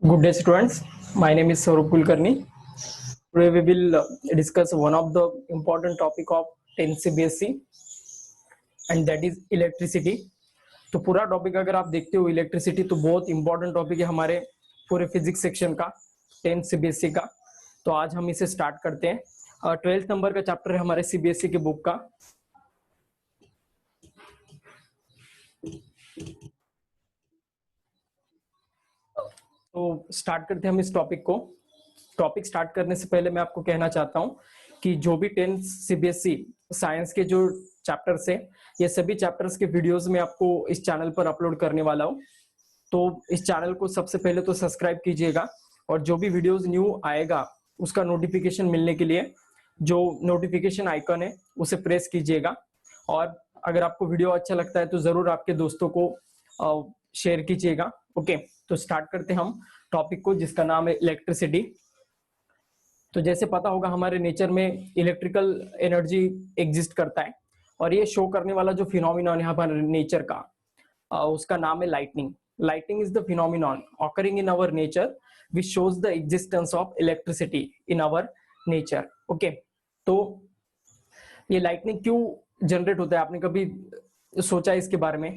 Good day, students. My name is Saurabh Kulkarni. Today we will discuss one of the important topic of 10th CBSE and that is electricity. तो पूरा topic अगर आप देखते हो electricity तो बहुत important topic है हमारे पूरे फिजिक्स सेक्शन का 10th सीबीएसई का। तो आज हम इसे स्टार्ट करते हैं। 12th नंबर का चैप्टर है हमारे सीबीएसई के बुक का। तो स्टार्ट करते हैं हम इस टॉपिक को। टॉपिक स्टार्ट करने से पहले मैं आपको कहना चाहता हूं कि जो भी 10th सीबीएसई साइंस के जो चैप्टर्स है ये सभी चैप्टर्स के वीडियोस में आपको इस चैनल पर अपलोड करने वाला हूं। तो इस चैनल को सबसे पहले तो सब्सक्राइब कीजिएगा और जो भी वीडियोस न्यू आएगा उसका नोटिफिकेशन मिलने के लिए जो नोटिफिकेशन आइकन है उसे प्रेस कीजिएगा। और अगर आपको वीडियो अच्छा लगता है तो जरूर आपके दोस्तों को शेयर कीजिएगा। ओके, तो स्टार्ट करते हैं हम टॉपिक को जिसका नाम है इलेक्ट्रिसिटी। तो जैसे पता होगा हमारे नेचर में इलेक्ट्रिकल एनर्जी एग्जिस्ट करता है और ये शो करने वाला जो फिनोमिनॉन है हमारे नेचर का उसका नाम है lightning. Lightning is the phenomenon occurring in our nature which shows the existence of electricity in our nature. Okay, तो ये लाइटनिंग क्यों जनरेट होता है आपने कभी सोचा है इसके बारे में?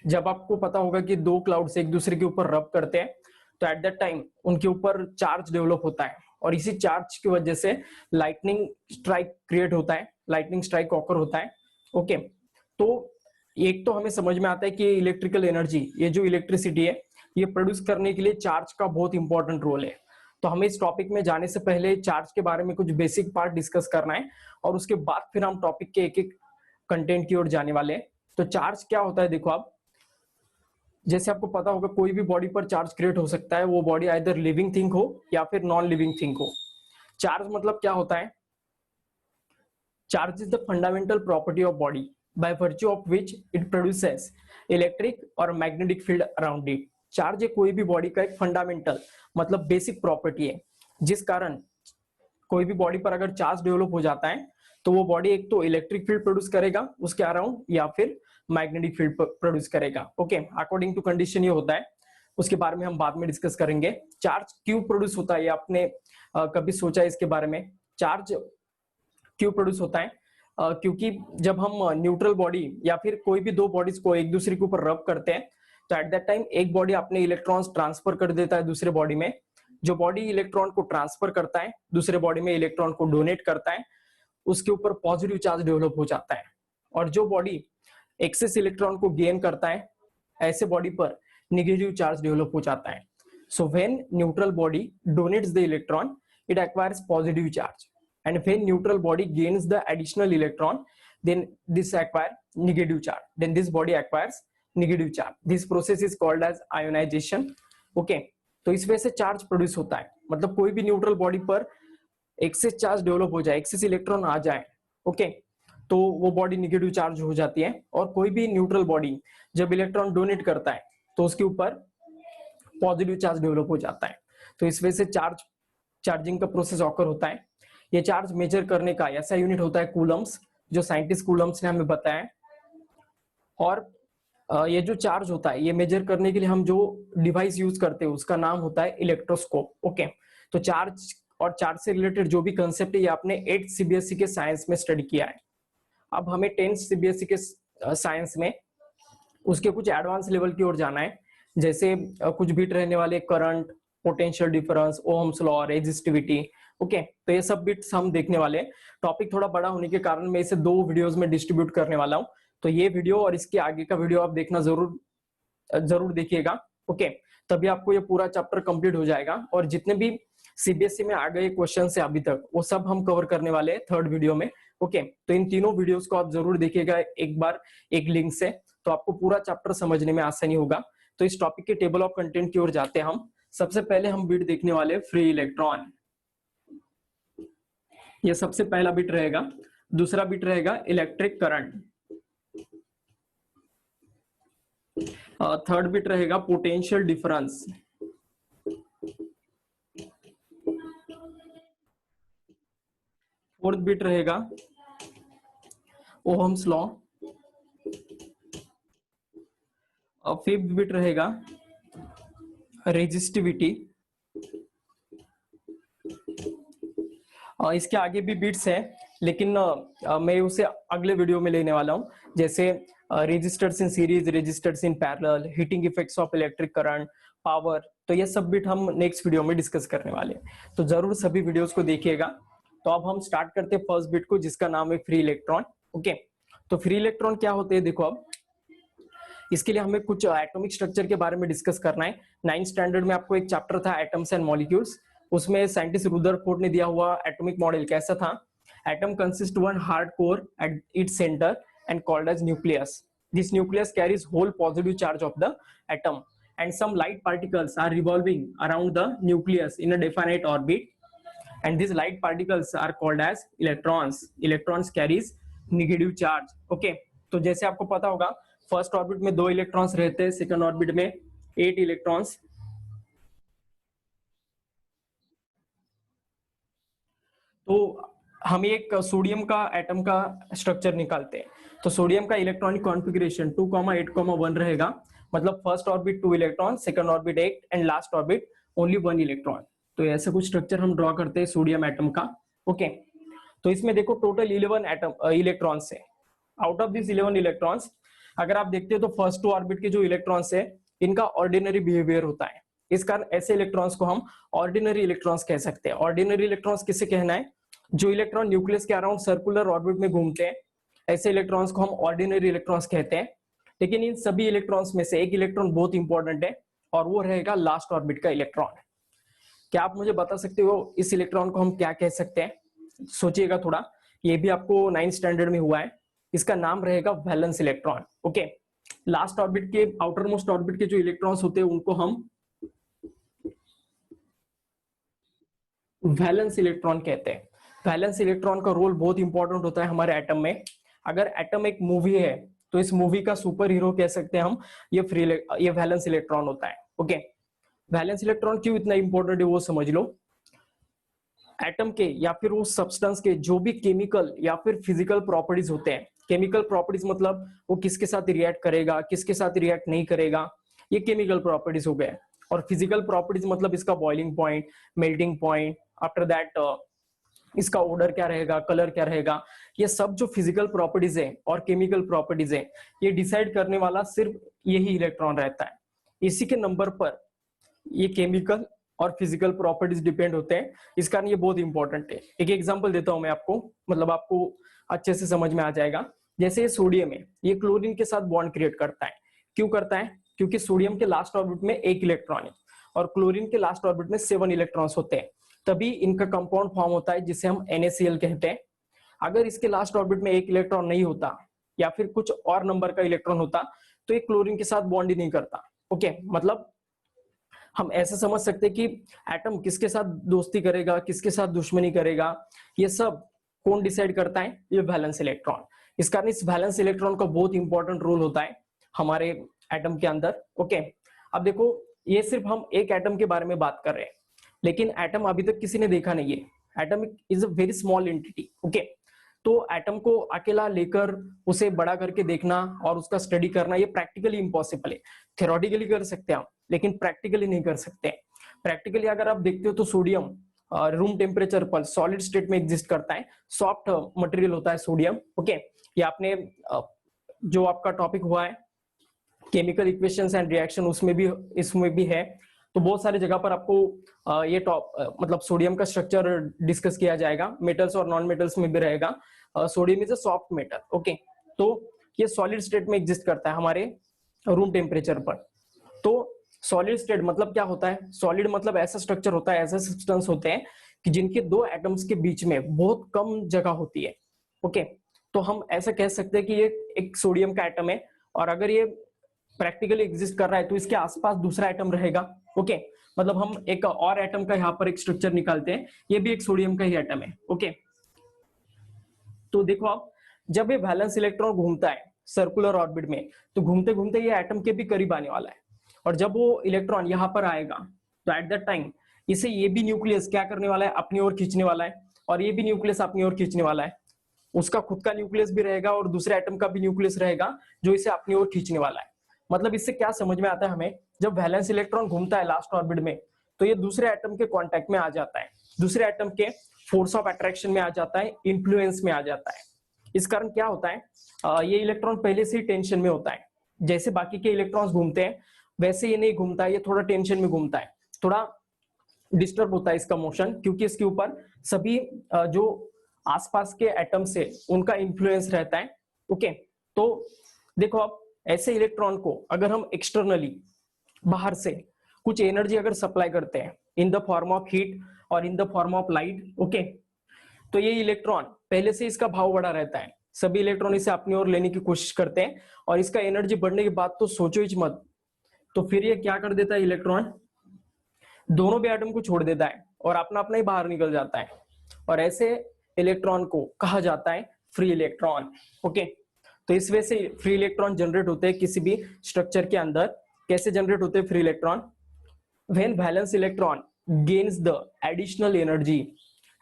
जब आपको पता होगा कि दो क्लाउड्स एक दूसरे के ऊपर रब करते हैं तो एट दैट टाइम उनके ऊपर चार्ज डेवलप होता है और इसी चार्ज की वजह से लाइटनिंग स्ट्राइक क्रिएट होता है, लाइटनिंग स्ट्राइक ऑकर होता है। ओके, तो एक तो हमें समझ में आता है कि इलेक्ट्रिकल एनर्जी, ये जो इलेक्ट्रिसिटी है ये प्रोड्यूस करने के लिए चार्ज का बहुत इंपॉर्टेंट रोल है। तो हमें इस टॉपिक में जाने से पहले चार्ज के बारे में कुछ बेसिक पार्ट डिस्कस करना है और उसके बाद फिर हम टॉपिक के एक एक कंटेंट की ओर जाने वाले हैं। तो चार्ज क्या होता है देखो आप, जैसे आपको पता होगा कोई भी बॉडी पर चार्ज क्रिएट हो सकता है, वो बॉडी आइदर लिविंग थिंग हो या फिर नॉन लिविंग थिंग हो। चार्ज मतलब क्या होता है? Charge is the fundamental property of body by virtue of which it produces electric और magnetic field around it. Charge कोई भी बॉडी का एक फंडामेंटल मतलब बेसिक प्रॉपर्टी है जिस कारण कोई भी बॉडी पर अगर चार्ज डेवलप हो जाता है तो वो बॉडी एक तो इलेक्ट्रिक फील्ड प्रोड्यूस करेगा उसके अराउंड या फिर मैग्नेटिक फील्ड प्रोड्यूस करेगा। ओके, अकॉर्डिंग टू कंडीशन ये होता है, उसके बारे में हम बाद में डिस्कस करेंगे। चार्ज क्यों प्रोड्यूस होता है ये आपने कभी सोचा है इसके बारे में? चार्ज क्यों प्रोड्यूस होता है? क्योंकि जब हम न्यूट्रल बॉडी या फिर कोई भी दो बॉडीज को एक दूसरे के ऊपर रब करते हैं तो एट दैट टाइम एक बॉडी अपने इलेक्ट्रॉन्स ट्रांसफर कर देता है दूसरे बॉडी में। जो बॉडी इलेक्ट्रॉन को ट्रांसफर करता है दूसरे बॉडी में इलेक्ट्रॉन को डोनेट करता है उसके ऊपर पॉजिटिव चार्ज डेवलप हो जाता है। और जो बॉडी एक्सेस इलेक्ट्रॉन को गेन करता है ऐसे बॉडी पर नेगेटिव चार्ज डेवलप हो जाता है। So when neutral body donates the electron it acquires positive charge and when neutral body gains the additional electron then this acquire negative charge, then this body acquires negative charge. This process is called as ionization. Okay, तो इस वजह से charge produce होता है, मतलब कोई भी neutral body पर एक्सेस चार्ज डेवलप हो जाए, एक्सेस इलेक्ट्रॉन आ जाए, ओके, तो वो बॉडी नेगेटिव चार्ज हो जाती है। और कोई भी न्यूट्रल बॉडी जब इलेक्ट्रॉन डोनेट करता है तो उसके ऊपर पॉजिटिव चार्ज डेवलप हो जाता है। तो इस वजह से चार्जिंग का प्रोसेस ऑकर होता है। ये चार्ज मेजर करने का ऐसा यूनिट होता है कूलम्स, जो साइंटिस्ट कूलम्स ने हमें बताया। और ये जो चार्ज होता है ये मेजर करने के लिए हम जो डिवाइस यूज करते हैं उसका नाम होता है इलेक्ट्रोस्कोप। ओके, तो चार्ज और चार्ज से रिलेटेड जो भी कंसेप्ट है ये आपने 8th सीबीएसई के साइंस में स्टडी किया है। अब हमें 10th सीबीएसई के साइंस में उसके कुछ एडवांस लेवल की ओर जाना है, जैसे कुछ बीट रहने वाले current, potential difference, ohm's law, resistivity. Okay, तो ये सब बिट्स हम देखने वाले हैं। टॉपिक थोड़ा बड़ा होने के कारण मैं इसे 2 वीडियोस में डिस्ट्रीब्यूट करने वाला हूं, तो ये वीडियो और इसके आगे का वीडियो आप देखना जरूर देखिएगा। ओके, तभी आपको ये पूरा चैप्टर कंप्लीट हो जाएगा और जितने भी सीबीएसई में आ गए क्वेश्चन है अभी तक वो सब हम कवर करने वाले हैं 3rd वीडियो में। ओके, तो इन तीनों वीडियोस को आप जरूर देखिएगा एक बार एक लिंक से, तो आपको पूरा चैप्टर समझने में आसानी होगा। तो इस टॉपिक के टेबल ऑफ कंटेंट की ओर जाते हैं हम। सबसे पहले हम बिट देखने वाले फ्री इलेक्ट्रॉन, ये सबसे पहला बिट रहेगा। दूसरा बिट रहेगा इलेक्ट्रिक करंट, 3rd बिट रहेगा पोटेंशियल डिफरेंस, 4th बिट रहेगा ओहम्स लॉ, 5th बिट रहेगा रेजिस्टिविटी, इसके आगे भी बिट्स हैं, लेकिन मैं उसे अगले वीडियो में लेने वाला हूँ, जैसे resistors in series, resistors in parallel, heating effects of electric current, power. तो ये सब बिट हम नेक्स्ट वीडियो में डिस्कस करने वाले हैं, तो जरूर सभी वीडियोस को देखिएगा। तो अब हम स्टार्ट करते हैं फर्स्ट बिट को, जिसका नाम है फ्री इलेक्ट्रॉन। ओके, तो फ्री इलेक्ट्रॉन क्या होते हैं, देखो अब इसके लिए हमें कुछ एटॉमिक स्ट्रक्चर के बारे में डिस्कस करना है। 9th स्टैंडर्ड में आपको एक चैप्टर था एटम्स एंड मॉलिक्यूल्स, उसमें साइंटिस्ट रुदरफोर्ड ने दिया हुआ एटॉमिक मॉडल कैसा था। Atom consist one hard core at its centre and called as nucleus. This nucleus carries whole positive charge of the atom and some light particles are revolving around the nucleus in a definite orbit, and these light particles are called as electrons. Electrons carries negative charge. Okay, तो जैसे आपको पता होगा first orbit में 2 electrons रहते हैं, second orbit में 8 electrons. तो हम एक सोडियम का एटम का स्ट्रक्चर निकालते हैं, तो सोडियम का इलेक्ट्रॉनिक कॉन्फ़िगरेशन 2,8,1 रहेगा, मतलब first orbit 2 electron, second orbit 8 and last orbit only 1 electron. तो ऐसा कुछ स्ट्रक्चर हम ड्रॉ करते हैं सोडियम एटम का। ओके, तो इसमें देखो टोटल 11 एटम इलेक्ट्रॉन्स है। आउट ऑफ दिस 11 इलेक्ट्रॉन्स अगर आप देखते हो तो फर्स्ट 2 ऑर्बिट के जो इलेक्ट्रॉन्स है इनका ऑर्डिनरी बिहेवियर होता है, इस कारण ऐसे इलेक्ट्रॉन्स को हम ऑर्डिनरी इलेक्ट्रॉन्स कह सकते हैं। ऑर्डिनरी इलेक्ट्रॉन्स किसे कहना है, जो इलेक्ट्रॉन न्यूक्लियस के अराउंड सर्कुलर ऑर्बिट में घूमते हैं, ऐसे इलेक्ट्रॉन्स को हम ऑर्डिनरी इलेक्ट्रॉन्स कहते हैं। लेकिन इन सभी इलेक्ट्रॉन्स में से एक इलेक्ट्रॉन बहुत इंपॉर्टेंट है और वो रहेगा लास्ट ऑर्बिट का इलेक्ट्रॉन। क्या आप मुझे बता सकते हो इस इलेक्ट्रॉन को हम क्या कह सकते हैं? सोचिएगा थोड़ा, ये भी आपको 9th स्टैंडर्ड में हुआ है। इसका नाम रहेगा valence electron. Okay, last orbit के, आउटर मोस्ट ऑर्बिट के जो इलेक्ट्रॉन्स होते हैं उनको हम वैलेंस इलेक्ट्रॉन कहते हैं। वैलेंस इलेक्ट्रॉन का रोल बहुत इंपॉर्टेंट होता है हमारे एटम में। अगर एटम एक मूवी है तो इस मूवी का सुपर हीरो कह सकते हैं हम, ये वैलेंस इलेक्ट्रॉन होता है। ओके, वैलेंस इलेक्ट्रॉन क्यों इतना इंपॉर्टेंट है वो समझ लो। एटम के या फिर उस सब्सटेंस के जो भी केमिकल या फिर फिजिकल प्रॉपर्टीज होते हैं, केमिकल प्रॉपर्टीज मतलब वो किसके साथ रिएक्ट करेगा, किसके साथ रिएक्ट नहीं करेगा, ये केमिकल प्रॉपर्टीज हो गए। और फिजिकल प्रॉपर्टीज मतलब इसका boiling point, melting point, after that इसका ऑर्डर क्या रहेगा, कलर क्या रहेगा, ये सब जो फिजिकल प्रॉपर्टीज है और केमिकल प्रॉपर्टीज है ये डिसाइड करने वाला सिर्फ यही इलेक्ट्रॉन रहता है। इसी के नंबर पर ये केमिकल और फिजिकल प्रॉपर्टीज डिपेंड होते हैं, इस कारण ये बहुत इंपॉर्टेंट है। एक एग्जांपल देता हूं मैं आपको, मतलब आपको अच्छे से समझ में आ जाएगा। जैसे ये सोडियम है, ये क्लोरीन के साथ बॉन्ड क्रिएट करता है। क्यों करता है? क्योंकि सोडियम के लास्ट ऑर्बिट में 1 इलेक्ट्रॉन है और क्लोरीन के लास्ट ऑर्बिट में 7 इलेक्ट्रॉन्स होते हैं, तभी इनका कंपाउंड फॉर्म होता है जिसे हम NaCl कहते हैं। अगर इसके लास्ट ऑर्बिट में 1 इलेक्ट्रॉन नहीं होता या फिर कुछ और नंबर का इलेक्ट्रॉन होता तो ये क्लोरीन के साथ बॉन्ड ही नहीं करता। ओके, मतलब हम ऐसे समझ सकते हैं कि एटम किसके साथ दोस्ती करेगा, किसके साथ दुश्मनी करेगा, ये सब कौन डिसाइड करता है? ये वैलेंस इलेक्ट्रॉन। इस कारण इस वैलेंस इलेक्ट्रॉन का बहुत इंपॉर्टेंट रोल होता है हमारे एटम के अंदर। ओके, अब देखो ये सिर्फ हम एक एटम के बारे में बात कर रहे हैं, लेकिन एटम अभी तक किसी ने देखा नहीं है। Atom is a very small entity. Okay, तो एटम को अकेला लेकर उसे बड़ा करके देखना और उसका स्टडी करना ये प्रैक्टिकली इम्पॉसिबल है। थ्योरेटिकली कर सकते हैं हम, लेकिन प्रैक्टिकली नहीं कर सकते। प्रैक्टिकली अगर आप देखते हो तो सोडियम रूम टेम्परेचर पर सॉलिड स्टेट में एग्जिस्ट करता है, सॉफ्ट मटेरियल होता है सोडियम। ओके, ये आपने जो आपका टॉपिक हुआ है केमिकल इक्वेशंस एंड रिएक्शन, उसमें भी, इसमें भी है। तो बहुत सारी जगह पर आपको ये मतलब सोडियम का स्ट्रक्चर डिस्कस किया जाएगा। मेटल्स और नॉन मेटल्स में भी रहेगा। Sodium is a soft metal. Okay, तो ये सॉलिड स्टेट में एग्जिस्ट करता है हमारे रूम टेम्परेचर पर। तो सॉलिड स्टेट मतलब क्या होता है? सॉलिड मतलब ऐसा स्ट्रक्चर होता है, ऐसे सब्सटेंस होते हैं कि जिनके 2 एटम्स के बीच में बहुत कम जगह होती है। ओके, तो हम ऐसा कह सकते हैं कि ये एक सोडियम का एटम है और अगर ये प्रैक्टिकली एग्जिस्ट कर रहा है तो इसके आसपास दूसरा एटम रहेगा। ओके, मतलब हम एक और एटम का यहाँ पर एक स्ट्रक्चर निकालते हैं, ये भी एक सोडियम का ही एटम है। ओके, तो देखो आप, जब ये वैलेंस इलेक्ट्रॉन घूमता है सर्कुलर ऑर्बिट में तो घूमते घूमते ये एटम के भी करीब आने वाला है, और जब वो इलेक्ट्रॉन यहाँ पर आएगा तो एट दैट टाइम इसे ये भी न्यूक्लियस क्या करने वाला है? अपनी ओर खींचने वाला है, और ये भी न्यूक्लियस अपनी ओर खींचने वाला है। उसका खुद का न्यूक्लियस भी रहेगा और दूसरे एटम का भी न्यूक्लियस रहेगा जो इसे अपनी ओर खींचने वाला है। मतलब इससे क्या समझ में आता है हमें? जब वैलेंस इलेक्ट्रॉन घूमता है लास्ट ऑर्बिट में तो ये दूसरे एटम के कांटेक्ट में आ जाता है, दूसरे एटम के फोर्स ऑफ अट्रैक्शन में आ जाता है, इन्फ्लुएंस में आ जाता है। इस कारण क्या होता है, ये इलेक्ट्रॉन पहले से ही टेंशन में होता है। जैसे बाकी के इलेक्ट्रॉन्स घूमते हैं वैसे ये नहीं घूमता है, ये थोड़ा टेंशन में घूमता है, थोड़ा डिस्टर्ब होता है इसका मोशन, क्योंकि इसके ऊपर सभी जो आसपास के एटम्स है उनका इन्फ्लुएंस रहता है। ओके, तो देखो अब ऐसे इलेक्ट्रॉन को अगर हम एक्सटर्नली बाहर से कुछ एनर्जी अगर सप्लाई करते हैं in the form of heat और in the form of light, okay, तो ये इलेक्ट्रॉन पहले से इसका भाव बढ़ा रहता है, सभी इलेक्ट्रॉन इसे अपनी ओर लेने की कोशिश करते हैं, और इसका एनर्जी बढ़ने के बाद तो सोचो ही मत, तो फिर ये क्या कर देता है, इलेक्ट्रॉन दोनों भी एटम को छोड़ देता है और अपना अपना ही बाहर निकल जाता है, और ऐसे इलेक्ट्रॉन को कहा जाता है फ्री इलेक्ट्रॉन। ओके, तो इस वजह से फ्री इलेक्ट्रॉन जनरेट होते हैं किसी भी स्ट्रक्चर के अंदर। कैसे जनरेट होते हैं free electron? When valence electron gains the additional energy,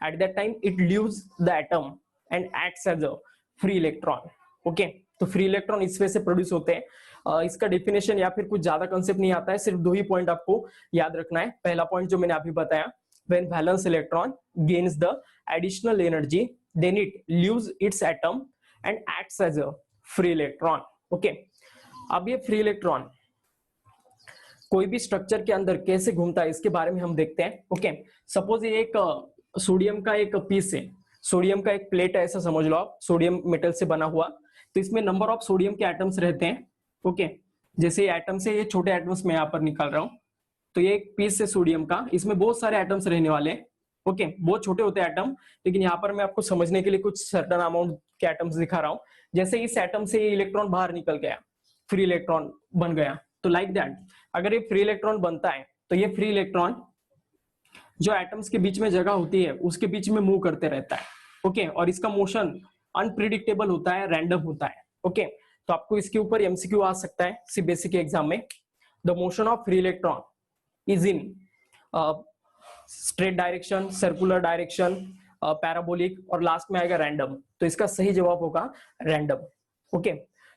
at that time it leaves the atom and acts as a free electron. Okay, तो फ्री इलेक्ट्रॉन इस वजह से प्रोड्यूस होते हैं। इसका डेफिनेशन या फिर कुछ ज्यादा कंसेप्ट नहीं आता है, सिर्फ दो ही पॉइंट आपको याद रखना है। पहला पॉइंट जो मैंने अभी बताया, when valence electron gains the additional energy then it leaves its atom and acts as a free electron. Okay, अब ये फ्री इलेक्ट्रॉन कोई भी स्ट्रक्चर के अंदर कैसे घूमता है इसके बारे में हम देखते हैं। ओके, सपोज ये एक सोडियम का एक पीस है, सोडियम का एक प्लेट है, ऐसा समझ लो आप, सोडियम मेटल से बना हुआ, तो इसमें नंबर ऑफ सोडियम के एटम्स रहते हैं। ओके, जैसे एटम्स है, ये छोटे एटम्स मैं यहाँ पर निकाल रहा हूँ, तो ये एक पीस है सोडियम का, इसमें बहुत सारे एटम्स रहने वाले हैं। ओके, बहुत छोटे होते हैं एटम, लेकिन यहाँ पर मैं आपको समझने के लिए कुछ सर्टेन अमाउंट के एटम्स दिखा रहा हूँ। जैसे इस एटम से ये इलेक्ट्रॉन बाहर निकल गया, फ्री इलेक्ट्रॉन बन गया, तो लाइक दैट अगर ये फ्री इलेक्ट्रॉन बनता है तो ये फ्री इलेक्ट्रॉन जो एटम्स के बीच में जगह होती है उसके बीच में मूव करते रहता है। ओके, और इसका मोशन अनप्रिडिक्टेबल होता है, रैंडम होता है। ओके, तो आपको इसके ऊपर एमसीक्यू आ सकता है सीबीएसई के एग्जाम में। The motion of free electron is in straight direction, circular direction, parabolic, और लास्ट में आएगा रैंडम, तो इसका सही जवाब होगा रैंडम। ओके,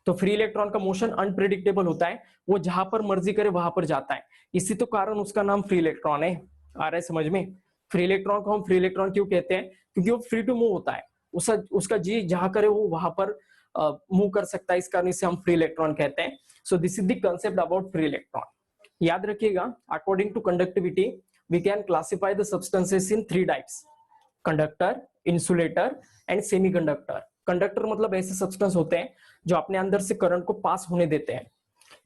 तो फ्री इलेक्ट्रॉन का मोशन अनप्रिडिक्टेबल होता है, वो जहां पर मर्जी करे वहां पर जाता है, इसी तो कारण उसका नाम फ्री इलेक्ट्रॉन है। आ रहा है समझ में? फ्री इलेक्ट्रॉन को हम फ्री इलेक्ट्रॉन क्यों कहते हैं? क्योंकि वो फ्री टू मूव होता है, उसका जी जहां करे वो वहां पर मूव कर सकता है, इस कारण इसे हम फ्री इलेक्ट्रॉन कहते हैं। So this is the concept about free electron. याद रखिएगा, according to conductivity we can classify the substances in 3 types: conductor, insulator and semiconductor. Conductor मतलब ऐसे सब्सटेंस होते हैं जो अपने अंदर से करंट को पास होने देते हैं।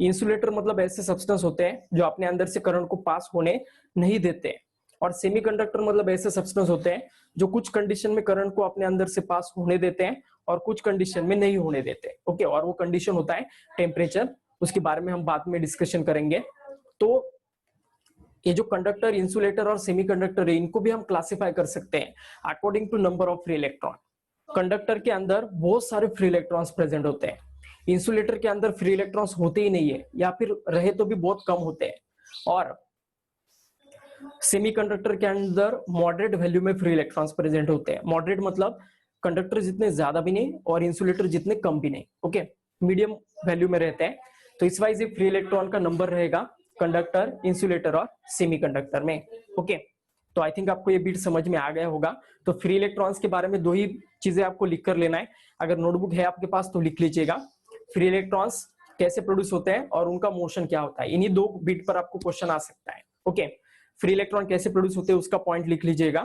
इंसुलेटर मतलब ऐसे सब्सटेंस होते हैं जो अपने अंदर से करंट को पास होने नहीं देते हैं। और सेमीकंडक्टर मतलब ऐसे सब्सटेंस होते हैं जो कुछ कंडीशन में करंट को अपने अंदर से पास होने देते हैं और कुछ कंडीशन में नहीं होने देते। ओके, और वो कंडीशन होता है टेम्परेचर, उसके बारे में हम बाद में डिस्कशन करेंगे। तो ये जो कंडक्टर, इंसुलेटर और सेमीकंडक्टर है, इनको भी हम क्लासिफाई कर सकते हैं according to number of free electron. Conductor के अंदर बहुत सारे फ्री इलेक्ट्रॉन्स प्रेजेंट होते हैं, इंसुलेटर के अंदर फ्री इलेक्ट्रॉन्स होते ही नहीं है, या फिर रहे तो भी बहुत कम होते हैं, और सेमीकंडक्टर के अंदर मॉडरेट वैल्यू में फ्री इलेक्ट्रॉन्स प्रेजेंट होते हैं। मॉडरेट मतलब कंडक्टर जितने ज्यादा भी नहीं और इंसुलेटर जितने कम भी नहीं। ओके, मीडियम वैल्यू में रहते हैं, तो इस वाइज फ्री इलेक्ट्रॉन का नंबर रहेगा कंडक्टर, इंसुलेटर और सेमीकंडक्टर में। ओके, तो आई थिंक आपको ये बीट समझ में आ गया होगा। तो फ्री इलेक्ट्रॉन्स के बारे में 2 ही चीजें आपको लिख कर लेना है, अगर नोटबुक है आपके पास तो लिख लीजिएगा। फ्री इलेक्ट्रॉन्स कैसे प्रोड्यूस होते हैं और उनका मोशन क्या होता है, इन्हीं 2 बीट पर आपको क्वेश्चन आ सकता है। ओके, फ्री इलेक्ट्रॉन कैसे प्रोड्यूस होते हैं उसका पॉइंट लिख लीजिएगा।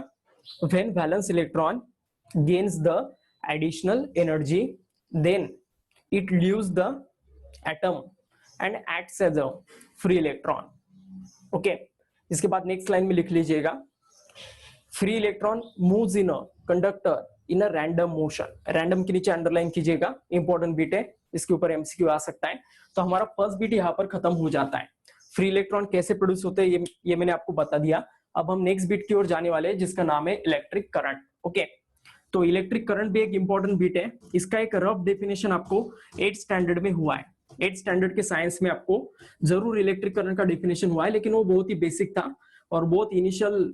When valence electron gains the additional energy then it leaves the atom and acts as a free electron. Okay, इसके बाद नेक्स्ट लाइन में लिख लीजिएगा, free electron moves in a conductor in a random motion. Random के नीचे underline कीजिएगा, important beat है, इसके ऊपर एमसीक्यू आ सकता है। तो हमारा फर्स्ट बीट यहाँ पर खत्म हो जाता है। फ्री इलेक्ट्रॉन कैसे प्रोड्यूस होते हैं ये मैंने आपको बता दिया। अब हम नेक्स्ट बीट की ओर जाने वाले हैं जिसका नाम है इलेक्ट्रिक करंट। ओके, तो इलेक्ट्रिक करंट भी एक इंपॉर्टेंट बीट है, इसका एक रफ डेफिनेशन आपको 8th स्टैंडर्ड में हुआ है। 8th स्टैंडर्ड के साइंस में आपको जरूर इलेक्ट्रिक करंट का डेफिनेशन हुआ है, लेकिन वो बहुत ही बेसिक था और बहुत इनिशियल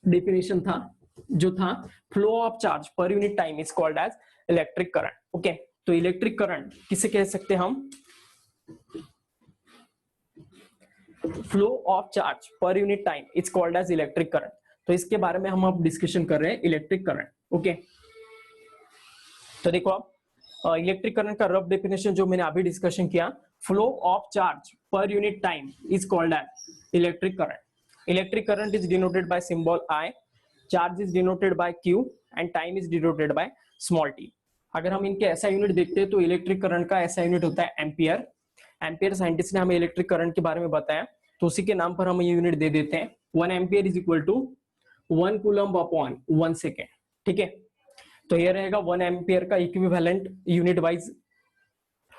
डेफिनेशन था, जो था flow of charge per unit time is called as electric current. Okay, तो इलेक्ट्रिक करंट किसे कह सकते हैं हम? Flow of charge per unit time is called as electric current. तो इसके बारे में हम अब डिस्कशन कर रहे हैं, इलेक्ट्रिक करंट। ओके, तो देखो अब इलेक्ट्रिक करंट का रफ डेफिनेशन जो मैंने अभी डिस्कशन किया, flow of charge per unit time is called as electric current. Electric current is denoted by symbol I, charge is denoted by Q and time is denoted by small t। अगर हम इनके ऐसा unit देखते हैं तो electric current का ऐसा unit होता है एम्पियर। एम्पियर साइंटिस्ट ने हमें इलेक्ट्रिक करंट के बारे में बताया, तो उसी के नाम पर हम ये यूनिट दे देते हैं। 1 ampere is equal to 1 coulomb upon 1 second. ठीक है, तो ये रहेगा 1 एम्पियर का equivalent unit wise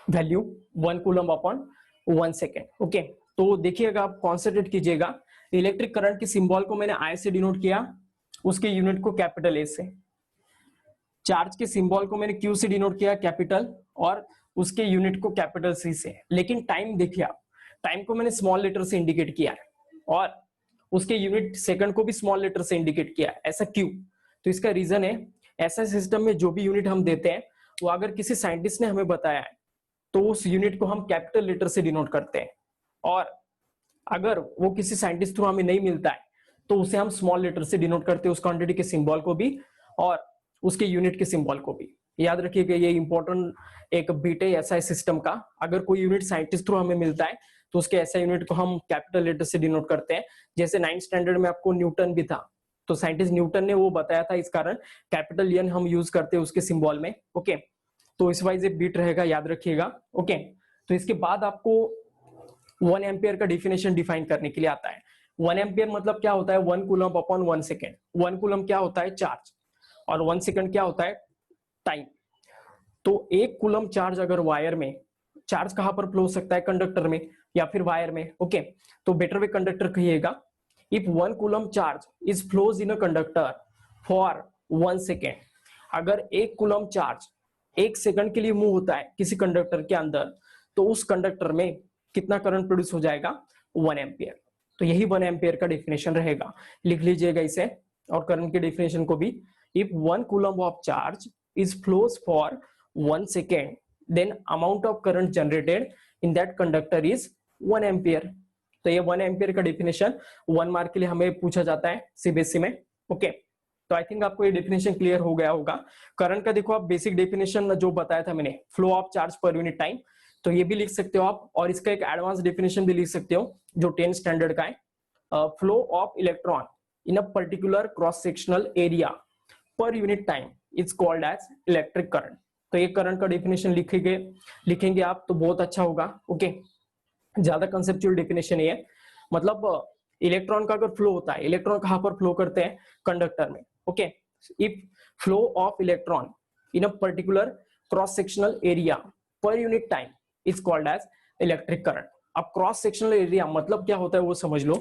value, 1 coulomb upon 1 second. Okay, तो देखिएगा, आप कॉन्सेंट्रेट कीजिएगा, इलेक्ट्रिक करंट के सिंबल को मैंने I से डिनोट किया, उसके यूनिट को कैपिटल A से। चार्ज के सिंबल को मैंने Q से डिनोट किया, कैपिटल, और उसके यूनिट को कैपिटल C से। लेकिन टाइम देखिए आप, टाइम को मैंने स्मॉल लेटर से इंडिकेट किया है और उसके यूनिट सेकंड को भी स्मॉल लेटर से इंडिकेट किया है, ऐसा क्यों? तो इसका रीजन है, ऐसा सिस्टम में जो भी यूनिट हम देते हैं वो अगर किसी साइंटिस्ट ने हमें बताया है तो उस यूनिट को हम कैपिटल लेटर से डिनोट करते हैं, और अगर वो किसी साइंटिस्ट थ्रू हमें नहीं मिलता है तो उसे हम स्मॉल लेटर से डिनोट करते हैं, उस क्वांटिटी के सिंबल को भी और उसके यूनिट के सिंबल को भी। याद रखिएगा, ये इंपॉर्टेंट एक बीट है एसआई सिस्टम का। अगर कोई यूनिट साइंटिस्ट थ्रू हमें मिलता है तो उसके एसआई यूनिट को हम कैपिटल लेटर से डिनोट करते हैं। जैसे 9th स्टैंडर्ड में आपको न्यूटन भी था, तो साइंटिस्ट न्यूटन ने वो बताया था, इस कारण कैपिटल एन हम यूज करते हैं उसके सिंबल में। ओके, तो इस वाइज बीट रहेगा, याद रखिएगा। ओके, तो इसके बाद आपको 1 एम्पियर का डिफिनेशन डिफाइन करने के लिए आता है। 1 एम्पियर मतलब क्या होता है? 1 कूलम्ब अपॉन 1 सेकेंड। 1 कूलम्ब क्या होता है? चार्ज, और 1 सेकेंड क्या होता है? टाइम। तो 1 कूलम्ब चार्ज अगर वायर में, चार्ज कहां पर फ्लो हो सकता है? कंडक्टर में या फिर वायर में। ओके, तो बेटर वे कंडक्टर कहिएगा। If 1 coulomb charge is flows in a conductor for 1 second, अगर 1 कूलम्ब चार्ज 1 सेकंड के लिए मूव होता है किसी कंडक्टर के अंदर, तो उस कंडक्टर में कितना करंट प्रोड्यूस हो जाएगा? 1 एम्पियर। तो यही 1 एम्पियर का डेफिनेशन रहेगा, लिख लीजिएगा इसे, और करंट के डेफिनेशन को भी। If 1 coulomb of charge is flows for 1 second, then amount of current generated in that conductor is 1 ampere. तो ये 1 एम्पियर का डेफिनेशन 1 मार्क के लिए हमें पूछा जाता है सीबीएसई में। ओके, तो आई थिंक आपको ये डेफिनेशन क्लियर हो गया होगा। करंट का देखो आप बेसिक डेफिनेशन जो बताया था मैंने, flow of charge per unit time, तो ये भी लिख सकते हो आप, और इसका एक एडवांस डेफिनेशन भी लिख सकते हो जो 10th स्टैंडर्ड का है। Flow of electron in a particular cross sectional area per unit time is called as electric current. तो ये करंट का डेफिनेशन लिखेंगे आप तो बहुत अच्छा होगा। ओके, ज्यादा कंसेप्चुअल डेफिनेशन ये है, मतलब इलेक्ट्रॉन का अगर फ्लो होता है, इलेक्ट्रॉन कहां पर फ्लो करते हैं? कंडक्टर में। Okay, if flow of electron in a particular cross sectional area per unit time is called as electric current. अब क्रॉस सेक्शनल एरिया मतलब क्या होता है वो समझ लो।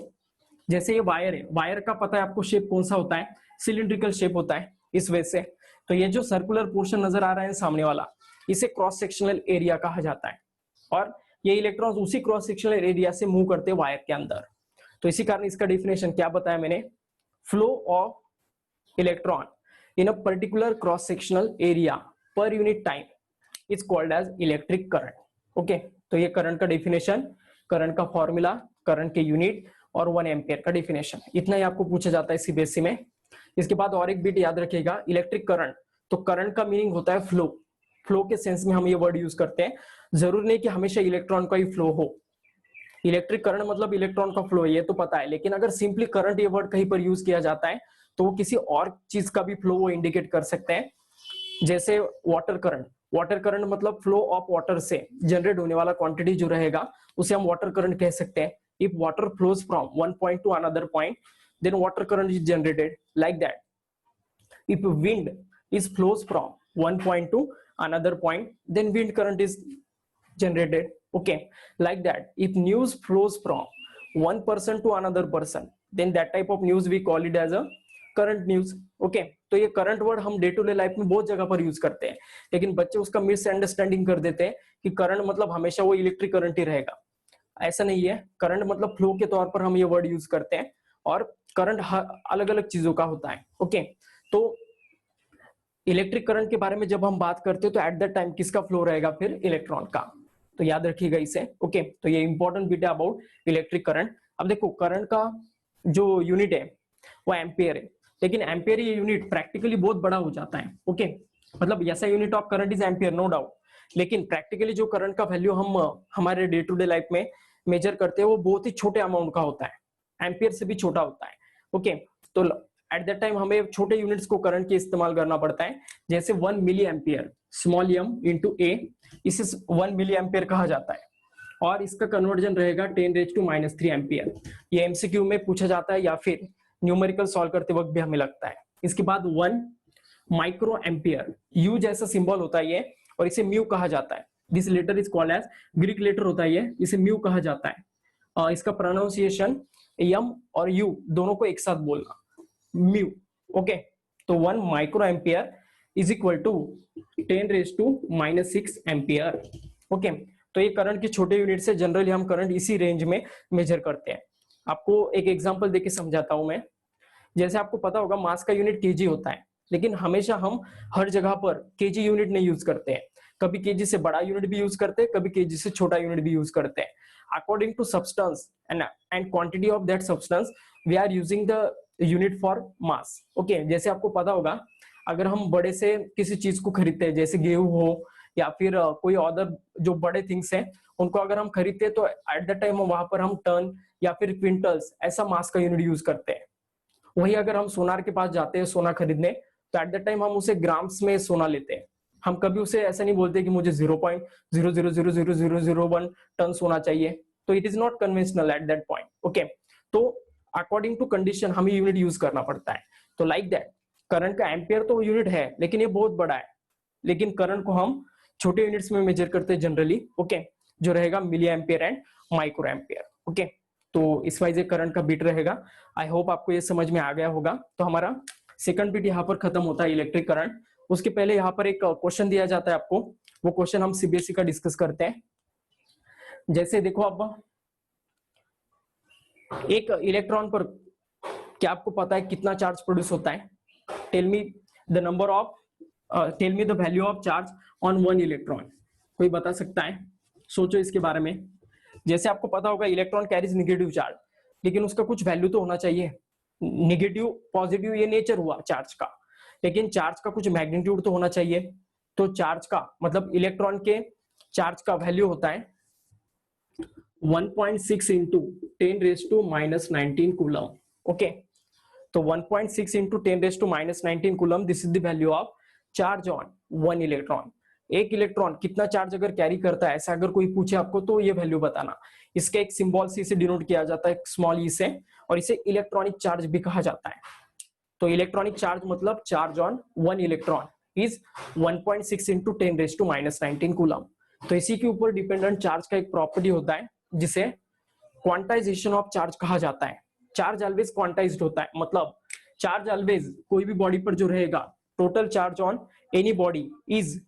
जैसे ये वायर है, वायर का पता है आपको शेप कौन सा होता है? सिलिंड्रिकल शेप होता है इस वजह से। तो ये जो सर्कुलर पोर्शन नजर आ रहा है सामने वाला, इसे क्रॉस सेक्शनल एरिया कहा जाता है, और ये इलेक्ट्रॉन्स उसी क्रॉस सेक्शनल एरिया से मूव करते हैं वायर के अंदर। तो इसी कारण इसका डेफिनेशन क्या बताया मैंने? Flow of electron in a particular cross sectional area per unit time is called as electric current. Okay, तो ये करंट का डेफिनेशन, करंट का फॉर्मूला, करंट के यूनिट और 1 एम्पियर का डेफिनेशन, इतना ही आपको पूछा जाता है सीबीएसई में। इसके बाद और एक बिट याद रखिएगा, इलेक्ट्रिक करंट, तो करंट का मीनिंग होता है फ्लो। फ्लो के सेंस में हम ये वर्ड यूज करते हैं, जरूरी नहीं कि हमेशा इलेक्ट्रॉन का ही फ्लो हो। इलेक्ट्रिक करंट मतलब इलेक्ट्रॉन का फ्लो, ये तो पता है, लेकिन अगर सिंपली करंट ये वर्ड कहीं पर यूज किया जाता है तो वो किसी और चीज का भी फ्लो वो इंडिकेट कर सकते हैं। जैसे वाटर करंट, वाटर करंट मतलब फ्लो ऑफ वाटर से जनरेट होने वाला क्वांटिटी जो रहेगा उसे हम वाटर करंट कह सकते हैं। If water flows from one point to another point, then water current is generated, like that. If wind is flows from one point to another point, then wind current is generated. Okay, like that. If news flows from one person to another person, then that type of news we call it as a current news. Okay, तो ये current word हम day to day life में बहुत जगह पर use करते हैं, लेकिन बच्चे उसका मिसअंडरस्टैंडिंग कर देते हैं कि करंट मतलब हमेशा वो इलेक्ट्रिक करंट ही रहेगा। ऐसा नहीं है, करंट मतलब फ्लो के तौर पर हम ये वर्ड यूज करते हैं, और करंट अलग अलग चीजों का होता है। ओके, तो इलेक्ट्रिक करंट के बारे में जब हम बात करते हैं तो एट दैट टाइम किसका फ्लो रहेगा? फिर इलेक्ट्रॉन का। तो याद रखिएगा इसे। ओके, तो ये इंपॉर्टेंट बिट है अबाउट इलेक्ट्रिक करंट। अब देखो करंट का जो यूनिट है वो एम्पियर है, लेकिन एम्पियर ये यूनिट प्रैक्टिकली बहुत बड़ा हो जाता है। ओके, मतलब ऐसा unit of current is ampere, no doubt, लेकिन प्रैक्टिकली जो करंट का वैल्यू हम हमारे डे टू डे लाइफ में मेजर करते हैं वो बहुत ही छोटे अमाउंट का होता है, एम्पियर से भी छोटा होता है। ओके, तो एट दैट टाइम हमें छोटे यूनिट्स को करंट के इस्तेमाल करना पड़ता है, जैसे 1 milli ampere, small m into A, इसे 1 मिली एम्पियर कहा जाता है, और इसका कन्वर्जन रहेगा 10⁻³ एम्पियर। ये एमसीक्यू में पूछा जाता है या फिर न्यूमेरिकल सॉल्व करते वक्त भी हमें लगता है। इसके बाद 1 माइक्रो एम्पियर, यू जैसा सिंबल होता है ये, और इसे म्यू कहा जाता है। This letter is called as, Greek letter होता है ये, इसे म्यू कहा जाता है। इसका प्रोनाउंसिएशन यम और यू दोनों को एक साथ बोलना, म्यू। ओके, तो 1 micro ampere is equal to 10⁻⁻6 ampere. Okay, तो ये करंट के छोटे यूनिट से जनरली हम करंट इसी रेंज में मेजर करते हैं। आपको एक एग्जांपल देके समझाता हूं मैं। जैसे आपको पता होगा मास का यूनिट केजी होता है, लेकिन हमेशा हम हर जगह पर केजी यूनिट नहीं यूज करते हैं, कभी केजी से बड़ा यूनिट भी यूज करते हैं, कभी केजी से छोटा यूनिट भी यूज करते हैं। According to substance and quantity of that substance we are using the unit for mass. Okay, जैसे आपको पता होगा अगर हम बड़े से किसी चीज को खरीदते हैं, जैसे गेहूं हो या फिर कोई अदर जो बड़े थिंग्स हैं, उनको अगर हम खरीदते हैं तो एट द टाइम वहां पर हम टन या फिर क्विंटल्स ऐसा मास का यूनिट यूज करते हैं। वही अगर हम सोनार के पास जाते हैं सोना खरीदने, तो एट द टाइम हम उसे ग्राम्स में सोना लेते हैं। हम कभी उसे ऐसा नहीं बोलते कि मुझे 0.00000001 टन सोना चाहिए, तो it is not conventional at that point. Okay, तो अकॉर्डिंग टू कंडीशन हमें यूनिट यूज करना पड़ता है। तो लाइक दैट करंट का एम्पियर तो यूनिट है, लेकिन ये बहुत बड़ा है, लेकिन करंट को हम छोटे यूनिट्स में मेजर करते हैं जनरली। ओके, जो रहेगा milli ampere and micro ampere. Okay, तो इस वाइज करंट का बीट रहेगा। आई होप आपको ये समझ में आ गया होगा। तो हमारा सेकंड बीट यहाँ पर खत्म होता है इलेक्ट्रिक करंट। उसके पहले यहाँ पर एक क्वेश्चन दिया जाता है आपको, वो क्वेश्चन हम सीबीएसई का डिस्कस करते हैं। जैसे देखो, अब एक इलेक्ट्रॉन पर क्या आपको पता है कितना चार्ज प्रोड्यूस होता है? Tell me the number of tell me the value of charge on 1 electron. कोई बता सकता है? सोचो इसके बारे में। जैसे आपको पता होगा इलेक्ट्रॉन कैरीज नेगेटिव चार्ज, लेकिन उसका कुछ वैल्यू तो होना चाहिए। नेगेटिव पॉजिटिव ये नेचर हुआ चार्ज का, लेकिन चार्ज का कुछ मैग्नीट्यूड तो होना चाहिए। तो चार्ज का मतलब इलेक्ट्रॉन के चार्ज का वैल्यू होता है 1.6 इंटू 10⁻⁻19 कूलम। ओके, तो 1.6 into 10⁻⁻19 coulomb, this is the value of charge on 1 electron. एक इलेक्ट्रॉन कितना चार्ज अगर कैरी करता है, ऐसा अगर कोई पूछे आपको, तो ये वैल्यू बताना। इसका एक सिंबल से इसे डिनोट किया जाता है, स्मॉल ई से, और इसे इलेक्ट्रॉनिक चार्ज भी कहा जाता है। तो इलेक्ट्रॉनिक चार्ज मतलब charge on 1 electron is 1.6 into 10⁻⁻19 coulomb. तो इसी के ऊपर डिपेंडेंट चार्ज का एक प्रॉपर्टी होता है जिसे क्वांटाइजेशन ऑफ चार्ज कहा जाता है। चार्ज ऑलवेज क्वांटाइज्ड होता है, मतलब चार्ज ऑलवेज कोई भी बॉडी पर जो रहेगा, total charge on any body is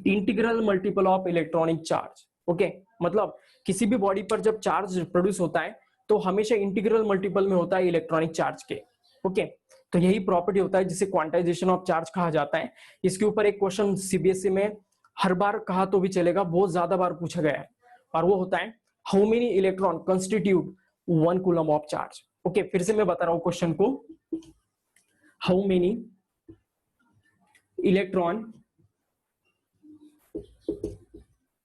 integral multiple of electronic charge. Okay, मतलब किसी भी बॉडी पर जब चार्ज प्रोड्यूस होता है तो हमेशा इंटीग्रल मल्टीपल में होता है इलेक्ट्रॉनिक चार्ज के। ओके, तो यही प्रॉपर्टी होता है जिसे क्वांटाइजेशन ऑफ चार्ज कहा जाता है। इसके ऊपर एक क्वेश्चन सीबीएसई में हर बार कहा तो भी चलेगा, बहुत ज्यादा बार पूछा गया है, और वो होता है how many electron constitute 1 coulomb of charge. Okay, फिर से मैं बता रहा हूं क्वेश्चन को, how many electron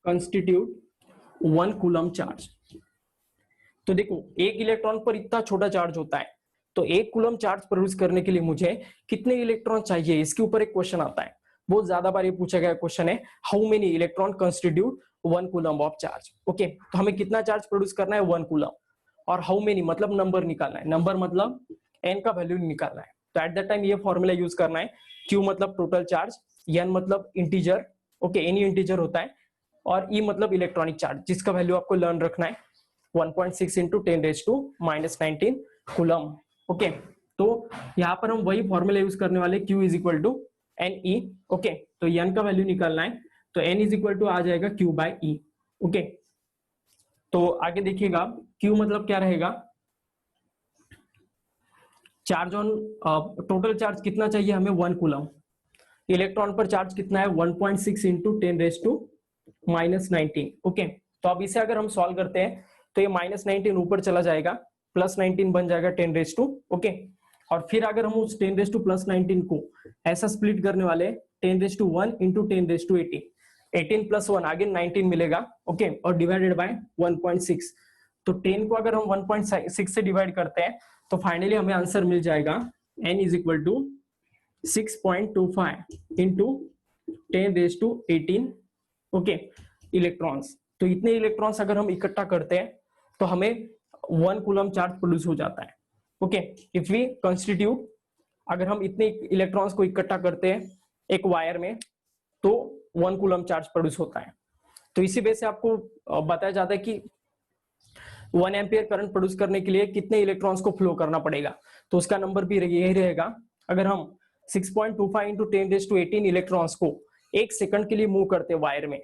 constitute 1 coulomb charge. तो देखो, एक इलेक्ट्रॉन पर इतना छोटा चार्ज होता है, तो 1 कूलम चार्ज प्रोड्यूस करने के लिए मुझे कितने इलेक्ट्रॉन चाहिए, इसके ऊपर एक क्वेश्चन आता है। बहुत ज्यादा बार ये पूछा गया क्वेश्चन है, how many electron constitute 1 coulomb of charge. Okay, तो हमें कितना चार्ज प्रोड्यूस करना है? 1 कूलम। और हाउ मेनी मतलब नंबर निकालना है, नंबर मतलब n का वैल्यू निकालना है। तो एट दैट टाइम ये फॉर्मूला यूज करना है, q मतलब टोटल चार्ज, n मतलब इंटीजर, ओके एनी इंटीजर होता है, और e मतलब इलेक्ट्रॉनिक चार्ज, जिसका वैल्यू आपको लर्न रखना है 1.6 इंटू 10⁻⁻19 कूलम। ओके, तो यहाँ पर हम वही फॉर्मूला यूज करने वाले, q is equal to NE। Okay, तो n का वैल्यू निकालना है, तो n इज इक्वल टू आ जाएगा q बाय E। ओके, तो आगे देखिएगा, q मतलब क्या रहेगा? चार्ज ऑन टोटल चार्ज कितना चाहिए हमें? 1 कूलम। इलेक्ट्रॉन पर चार्ज कितना है? 1.6 इंटू 10⁻⁻19। ओके, तो अब इसे अगर हम सॉल्व करते हैं तो ये -19 ऊपर चला जाएगा, +19 बन जाएगा 10 ओके। और फिर अगर हम उस 10 को ऐसा स्प्लिट करने वाले 10 इंटू 10 18 प्लस 1 आगे 19 मिलेगा ओके, और डिवाइडेड बाय 1.6। तो 10 को अगर हम 1.6 से डिवाइड करते हैं तो फाइनली हमें आंसर मिल जाएगा n is equal to 6.25 into 10 okay electrons. तो इतने इलेक्ट्रॉन्स अगर हम इकट्ठा करते हैं तो हमें 1 कूलम चार्ज प्रोड्यूस हो जाता है ओके। इफ वी कंस्टिट्यूट, अगर हम इतने इलेक्ट्रॉन्स को इकट्ठा करते हैं एक वायर में तो 1 कूलम चार्ज प्रोड्यूस होता है। तो इसी वजह से आपको बताया जाता है कि 1 एम्पियर करंट प्रोड्यूस करने के लिए कितने इलेक्ट्रॉन्स को फ्लो करना पड़ेगा, तो उसका नंबर भी यही रहेगा। अगर हम 6.25 इंटू 10 इलेक्ट्रॉन्स को 1 सेकंड के लिए मूव करते हैं वायर में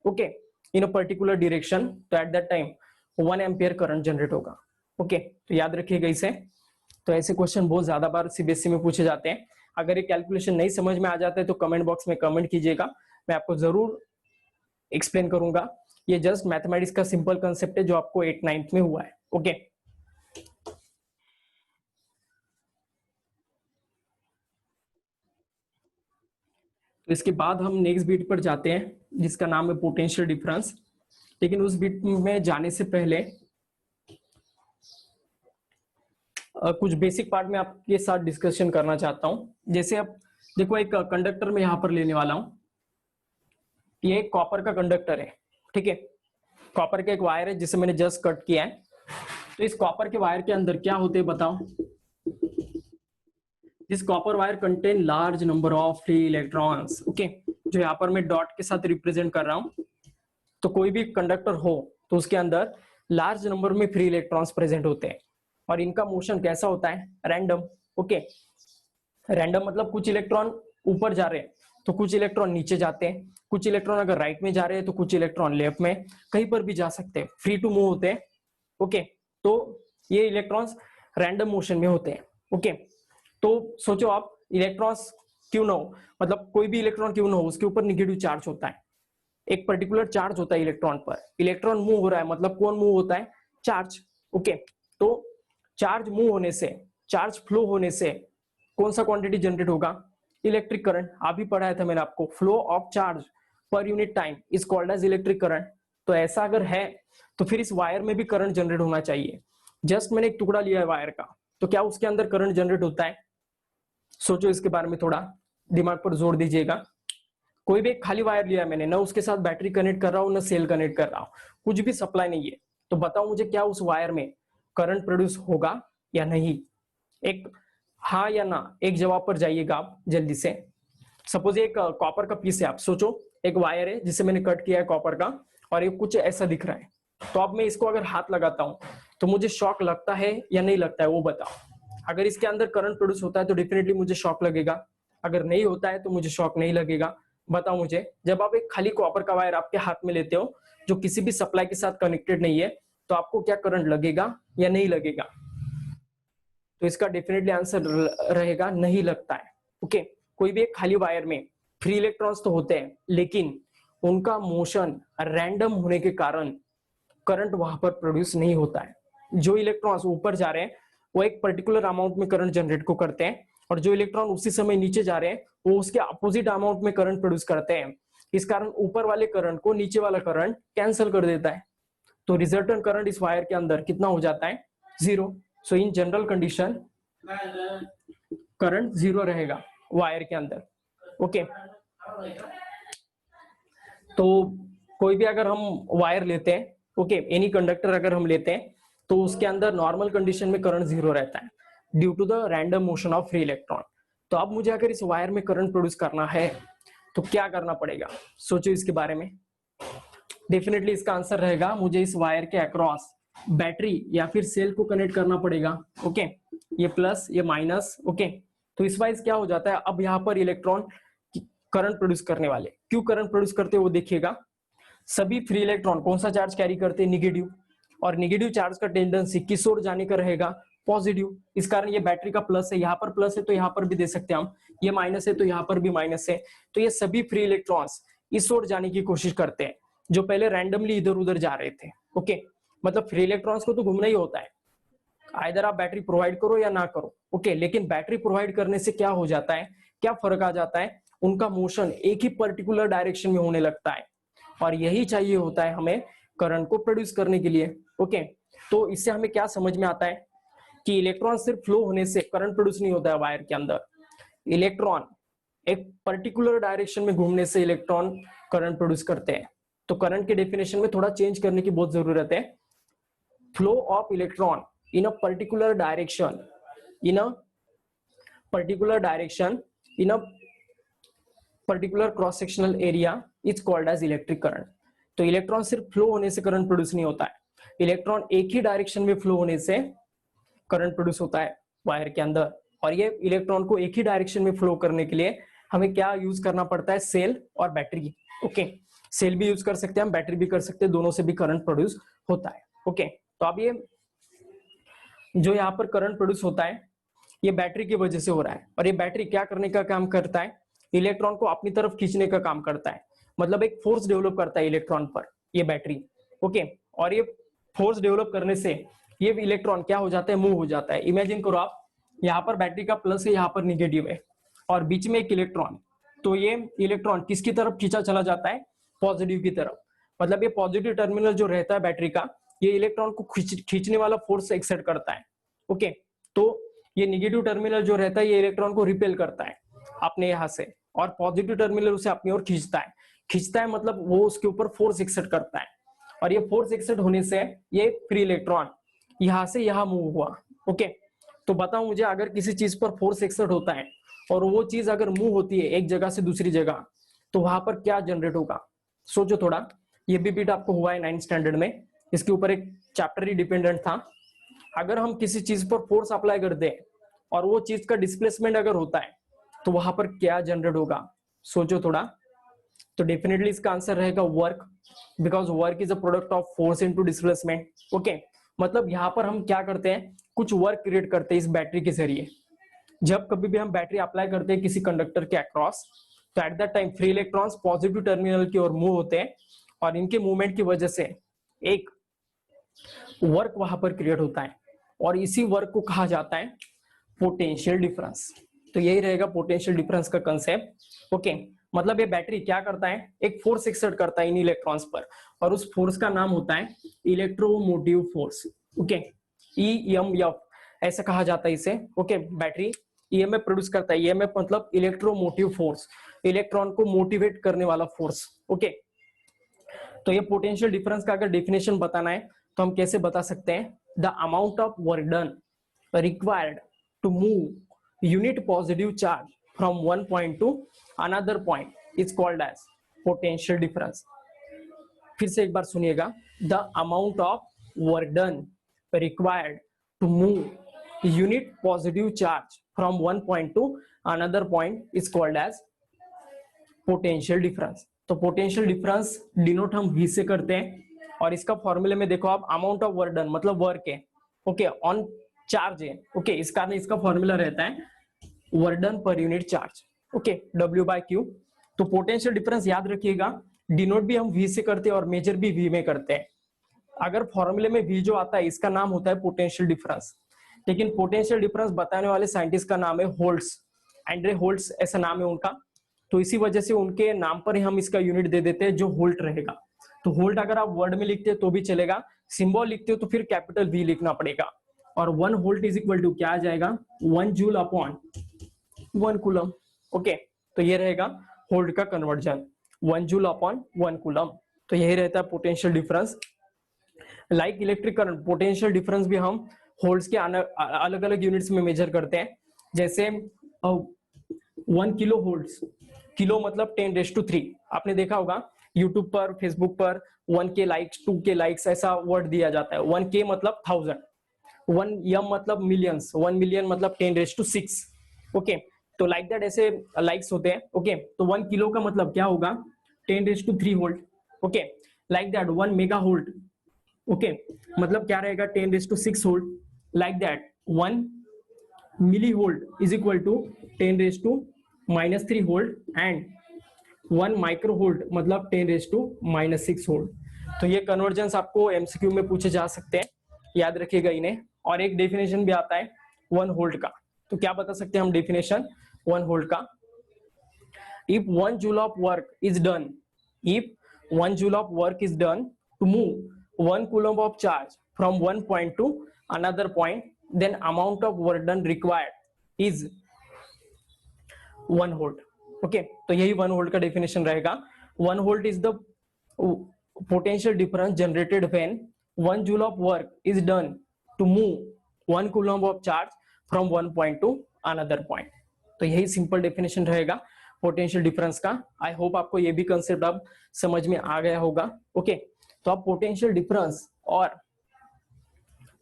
okay in a particular direction, तो at that time 1 ampere current generate होगा ओके। तो याद रखिएगा इसे। तो ऐसे क्वेश्चन बहुत ज्यादा बार सीबीएसई में पूछे जाते हैं। अगर ये कैलकुलेशन नहीं समझ में आ जाता है तो कमेंट बॉक्स में कमेंट कीजिएगा, मैं आपको जरूर एक्सप्लेन करूंगा। ये जस्ट मैथमेटिक्स का सिंपल कंसेप्ट है जो आपको 8th-9th में हुआ है ओके। तो इसके बाद हम नेक्स्ट बीट पर जाते हैं जिसका नाम है पोटेंशियल डिफरेंस। लेकिन उस बीट में जाने से पहले कुछ बेसिक पार्ट में आपके साथ डिस्कशन करना चाहता हूं। जैसे अब देखो एक कंडक्टर में यहां पर लेने वाला हूं, ये एक कॉपर का कंडक्टर है ठीक है। कॉपर का एक वायर है जिसे मैंने जस्ट कट किया है। तो इस कॉपर के वायर के अंदर क्या होते हैं बताओ। This copper wire contain large number of free electrons okay, जो यहाँ पर मैं डॉट के साथ रिप्रेजेंट कर रहा हूं। तो कोई भी कंडक्टर हो तो उसके अंदर लार्ज नंबर में फ्री इलेक्ट्रॉन्स प्रेजेंट होते हैं और इनका मोशन कैसा होता है, रैंडम ओके। रैंडम मतलब कुछ इलेक्ट्रॉन ऊपर जा रहे हैं तो कुछ इलेक्ट्रॉन नीचे जाते हैं, कुछ इलेक्ट्रॉन अगर राइट में जा रहे हैं तो कुछ इलेक्ट्रॉन लेफ्ट में, कहीं पर भी जा सकते हैं, फ्री टू मूव होते हैं ओके। तो ये इलेक्ट्रॉन्स रैंडम मोशन में होते हैं ओके। तो सोचो आप इलेक्ट्रॉन्स क्यों ना हो, मतलब कोई भी इलेक्ट्रॉन क्यों ना हो, उसके ऊपर निगेटिव चार्ज होता है, एक पर्टिकुलर चार्ज होता है इलेक्ट्रॉन पर। इलेक्ट्रॉन मूव हो रहा है मतलब कौन मूव होता है, चार्ज ओके। तो चार्ज मूव होने से, चार्ज फ्लो होने से कौन सा क्वांटिटी जनरेट होगा, इलेक्ट्रिक करंट। अभी पढ़ाया था मैंने आपको, flow of charge per unit time is called as electric current. तो ऐसा अगर है तो फिर इस वायर में भी करंट जनरेट होना चाहिए। जस्ट मैंने एक टुकड़ा लिया है वायर का, तो क्या उसके अंदर करंट जनरेट होता है, सोचो इसके बारे में, थोड़ा दिमाग पर जोर दीजिएगा। कोई भी एक खाली वायर लिया है मैंने, ना उसके साथ बैटरी कनेक्ट कर रहा हूं ना सेल कनेक्ट कर रहा हूं, कुछ भी सप्लाई नहीं है, तो बताओ मुझे क्या उस वायर में करंट प्रोड्यूस होगा या नहीं। एक हाँ या ना एक जवाब पर जाइएगा आप जल्दी से। सपोज एक कॉपर का पीस है, आप सोचो एक वायर है जिसे मैंने कट किया है कॉपर का, और ये कुछ ऐसा दिख रहा है। तो अब मैं इसको अगर हाथ लगाता हूं तो मुझे शॉक लगता है या नहीं लगता है, वो बताओ। अगर इसके अंदर करंट प्रोड्यूस होता है तो डेफिनेटली मुझे शॉक लगेगा, अगर नहीं होता है तो मुझे शॉक नहीं लगेगा। बताओ मुझे, जब आप एक खाली कॉपर का वायर आपके हाथ में लेते हो जो किसी भी सप्लाई के साथ कनेक्टेड नहीं है, तो आपको क्या करंट लगेगा या नहीं लगेगा। तो इसका डेफिनेटली आंसर रहेगा नहीं लगता है ओके। कोई भी एक खाली वायर में फ्री इलेक्ट्रॉन्स तो होते हैं लेकिन उनका मोशन रैंडम होने के कारण करंट वहां पर प्रोड्यूस नहीं होता है। जो इलेक्ट्रॉन्स ऊपर जा रहे हैं वो एक पर्टिकुलर अमाउंट में करंट जनरेट को करते हैं, और जो इलेक्ट्रॉन उसी समय नीचे जा रहे हैं वो उसके अपोजिट अमाउंट में करंट प्रोड्यूस करते हैं। इस कारण ऊपर वाले करंट को नीचे वाला करंट कैंसिल कर देता है। तो रिजल्टेंट करंट इस वायर के अंदर कितना हो जाता है, 0। सो इन जनरल कंडीशन करंट 0 रहेगा वायर के अंदर ओके। तो कोई भी अगर हम वायर लेते हैं ओके, एनी कंडक्टर अगर हम लेते हैं तो उसके अंदर नॉर्मल कंडीशन में करंट 0 रहता है due to the random motion of free electron. तो अब मुझे अगर इस वायर में करंट प्रोड्यूस करना है तो क्या करना पड़ेगा, सोचो इसके बारे में। डेफिनेटली इसका आंसर रहेगा मुझे इस वायर के अक्रॉस बैटरी या फिर सेल को कनेक्ट करना पड़ेगा ओके। ये प्लस ये माइनस ओके। तो इस वाइज क्या हो जाता है, अब यहाँ पर इलेक्ट्रॉन करंट प्रोड्यूस करने वाले, क्यों करंट प्रोड्यूस करते हैं वो देखिएगा। सभी फ्री इलेक्ट्रॉन कौन सा चार्ज कैरी करते हैं, निगेटिव, और निगेटिव चार्ज का टेंडेंसी किस ओर जाने का रहेगा, पॉजिटिव। इस कारण ये बैटरी का प्लस है, यहाँ पर प्लस है तो यहाँ पर भी दे सकते हैं हम, ये माइनस है तो यहाँ पर भी माइनस है। तो ये सभी फ्री इलेक्ट्रॉन्स इस ओर जाने की कोशिश करते हैं जो पहले रैंडमली इधर उधर जा रहे थे ओके। मतलब फ्री इलेक्ट्रॉन्स को तो घूमना ही होता है, आइदर आप बैटरी प्रोवाइड करो या ना करो, ओके। लेकिन बैटरी प्रोवाइड करने से क्या हो जाता है, क्या फर्क आ जाता है, उनका मोशन एक ही पर्टिकुलर डायरेक्शन में होने लगता है, और यही चाहिए होता है हमें करंट को प्रोड्यूस करने के लिए, ओके। तो इससे हमें क्या समझ में आता है कि इलेक्ट्रॉन सिर्फ फ्लो होने से करंट प्रोड्यूस नहीं होता है वायर के अंदर। इलेक्ट्रॉन एक पर्टिकुलर डायरेक्शन में घूमने से इलेक्ट्रॉन करंट प्रोड्यूस करते हैं। तो करंट के डेफिनेशन में थोड़ा चेंज करने की बहुत जरूरत है। Flow of electron in a particular direction in a particular direction in a particular cross sectional area is called as electric current। तो इलेक्ट्रॉन सिर्फ फ्लो होने से करंट प्रोड्यूस नहीं होता है, इलेक्ट्रॉन एक ही डायरेक्शन में फ्लो होने से करंट प्रोड्यूस होता है वायर के अंदर। और ये इलेक्ट्रॉन को एक ही डायरेक्शन में फ्लो करने के लिए हमें क्या यूज करना पड़ता है, सेल और बैटरी, ओके। सेल भी यूज कर सकते हैं हम, बैटरी भी कर सकते हैं, दोनों से भी करंट प्रोड्यूस होता है, ओके। तो अब ये जो यहाँ पर करंट प्रोड्यूस होता है ये बैटरी की वजह से हो रहा है, और ये बैटरी क्या करने का काम करता है, इलेक्ट्रॉन को अपनी तरफ खींचने का काम करता है। मतलब एक फोर्स डेवलप करता है इलेक्ट्रॉन पर ये बैटरी, ओके। और ये फोर्स डेवलप करने से ये इलेक्ट्रॉन क्या हो जाता है, मूव हो जाता है। इमेजिन करो आप, यहाँ पर बैटरी का प्लस है, यहाँ पर निगेटिव है, और बीच में एक इलेक्ट्रॉन, तो ये इलेक्ट्रॉन किसकी तरफ खींचा चला जाता है, पॉजिटिव की तरफ। मतलब ये पॉजिटिव टर्मिनल जो रहता है बैटरी का, ये इलेक्ट्रॉन को खींचने वाला फोर्स एक्सर्ट करता है, ओके। तो ये नेगेटिव टर्मिनल जो रहता है ये इलेक्ट्रॉन को रिपेल करता है अपने यहाँ से, और पॉजिटिव टर्मिनल उसे अपनी ओर खींचता है। खींचता है मतलब वो उसके ऊपर फोर्स एक्सर्ट करता है, और ये फोर्स एक्सर्ट होने से ये फ्री इलेक्ट्रॉन यहाँ से यहाँ मूव हुआ, ओके। तो बताओ मुझे, अगर किसी चीज पर फोर्स एक्सर्ट होता है और वो चीज अगर मूव होती है एक जगह से दूसरी जगह, तो वहां पर क्या जनरेट होगा, सोचो थोड़ा। ये भी बीट आपको हुआ है 9th स्टैंडर्ड में, इसके ऊपर एक चैप्टर ही डिपेंडेंट था। अगर हम किसी चीज पर फोर्स अप्लाई कर दें और वो चीज का डिस्प्लेसमेंट अगर होता है तो वहां पर क्या जनरेट होगा, सोचो थोड़ा। तो डेफिनेटली इसका आंसर रहेगा work, because work is a product of force into displacement, okay. मतलब यहाँ पर हम क्या करते हैं, कुछ वर्क क्रिएट करते हैं इस बैटरी के जरिए। जब कभी भी हम बैटरी अप्लाई करते हैं किसी कंडक्टर के अक्रॉस, तो at that time free electrons positive terminal की ओर मूव होते हैं, और इनके मूवमेंट की वजह से एक वर्क वहां पर क्रिएट होता है, और इसी वर्क को कहा जाता है पोटेंशियल डिफरेंस। तो यही रहेगा पोटेंशियल डिफरेंस का कंसेप्ट, ओके। मतलब ये बैटरी क्या करता है, एक फोर्स एक्सर्ट करता है इन इलेक्ट्रॉन्स पर, और उस फोर्स का नाम होता है इलेक्ट्रोमोटिव फोर्स, ओके। EMF ऐसा कहा जाता है इसे, ओके। बैटरी EMF प्रोड्यूस करता है, EMF मतलब इलेक्ट्रोमोटिव फोर्स, इलेक्ट्रॉन को मोटिवेट करने वाला फोर्स, ओके। तो ये पोटेंशियल डिफरेंस का अगर डेफिनेशन बताना है तो हम कैसे बता सकते हैं, the amount of work done required to move unit positive charge from one point to another point is called as potential difference. फिर से एक बार सुनिएगा, the amount of work done required to move unit positive charge from one point to another point is called as potential difference. तो potential difference denote हम V से करते हैं, और इसका फॉर्मूले में देखो आप, अमाउंट ऑफ वर्क डन मतलब वर्क है, ओके, ऑन चार्ज है, ओके। इस कारण इसका फॉर्मूला रहता है work done per unit charge, okay, W/Q। तो पोटेंशियल डिफरेंस याद रखिएगा, डिनोट भी हम V से करते हैं और मेजर भी V में करते हैं। अगर फॉर्मूले में V जो आता है इसका नाम होता है पोटेंशियल डिफरेंस, लेकिन पोटेंशियल डिफरेंस बताने वाले साइंटिस्ट का नाम है होल्ट्स, एंड्रे होल्ट्स ऐसा नाम है उनका। तो इसी वजह से उनके नाम पर ही हम इसका यूनिट दे देते हैं जो होल्ट रहेगा। तो होल्ट अगर आप वर्ड में लिखते हो तो भी चलेगा, सिंबल लिखते हो तो फिर कैपिटल V लिखना पड़ेगा। और 1 वोल्ट इज इक्वल टू क्या आ जाएगा, 1 जूल अपॉन 1 कूलम, ओके। तो ये रहेगा होल्ट का कन्वर्जन, 1 जूल अपॉन 1 कूलम। तो यही रहता है potential difference. Like electric current, potential difference भी हम होल्ट्स के अलग अलग यूनिट्स में मेजर करते हैं। जैसे 1 किलो होल्ट्स, किलो मतलब 10⁻³ आपने देखा होगा यूट्यूब पर, फेसबुक पर 1K लाइक्स, 2K लाइक्स ऐसा वर्ड दिया जाता है। 1K मतलब 1000, 1 मतलब मिलियंस, 1 मिलियन मतलब 10⁻⁶, ओके। तो लाइक दैट ऐसे लाइक्स होते हैं, ओके। तो 1 किलो का मतलब क्या होगा, 10⁻³ volt, okay. Like that 1 mega volt, okay, मतलब क्या रहेगा 10⁻⁶ volt. Like that 1 milli volt is equal to 10⁻³ volt, and 1 micro volt मतलब 10⁻⁻6 वोल्ट। तो ये कन्वर्जन्स आपको MCQ में पूछे जा सकते हैं, याद रखिएगा इन्हें, और एक डेफिनेशन भी आता है 1 वोल्ट का। तो क्या बता सकते हैं हम डेफिनेशन 1 वोल्ट का? If 1 joule of work is done, if 1 joule of work is done to move 1 coulomb of charge from one point to another point, then amount of work done required is 1 volt. Okay, तो यही 1 volt का definition रहेगा। 1 volt is the potential difference generated when 1 joule of work is done to move 1 coulomb of charge from one point to another point. तो यही simple definition रहेगा potential difference का। I hope आपको ये भी concept अब समझ में आ गया होगा। ओके, तो अब पोटेंशियल डिफरेंस और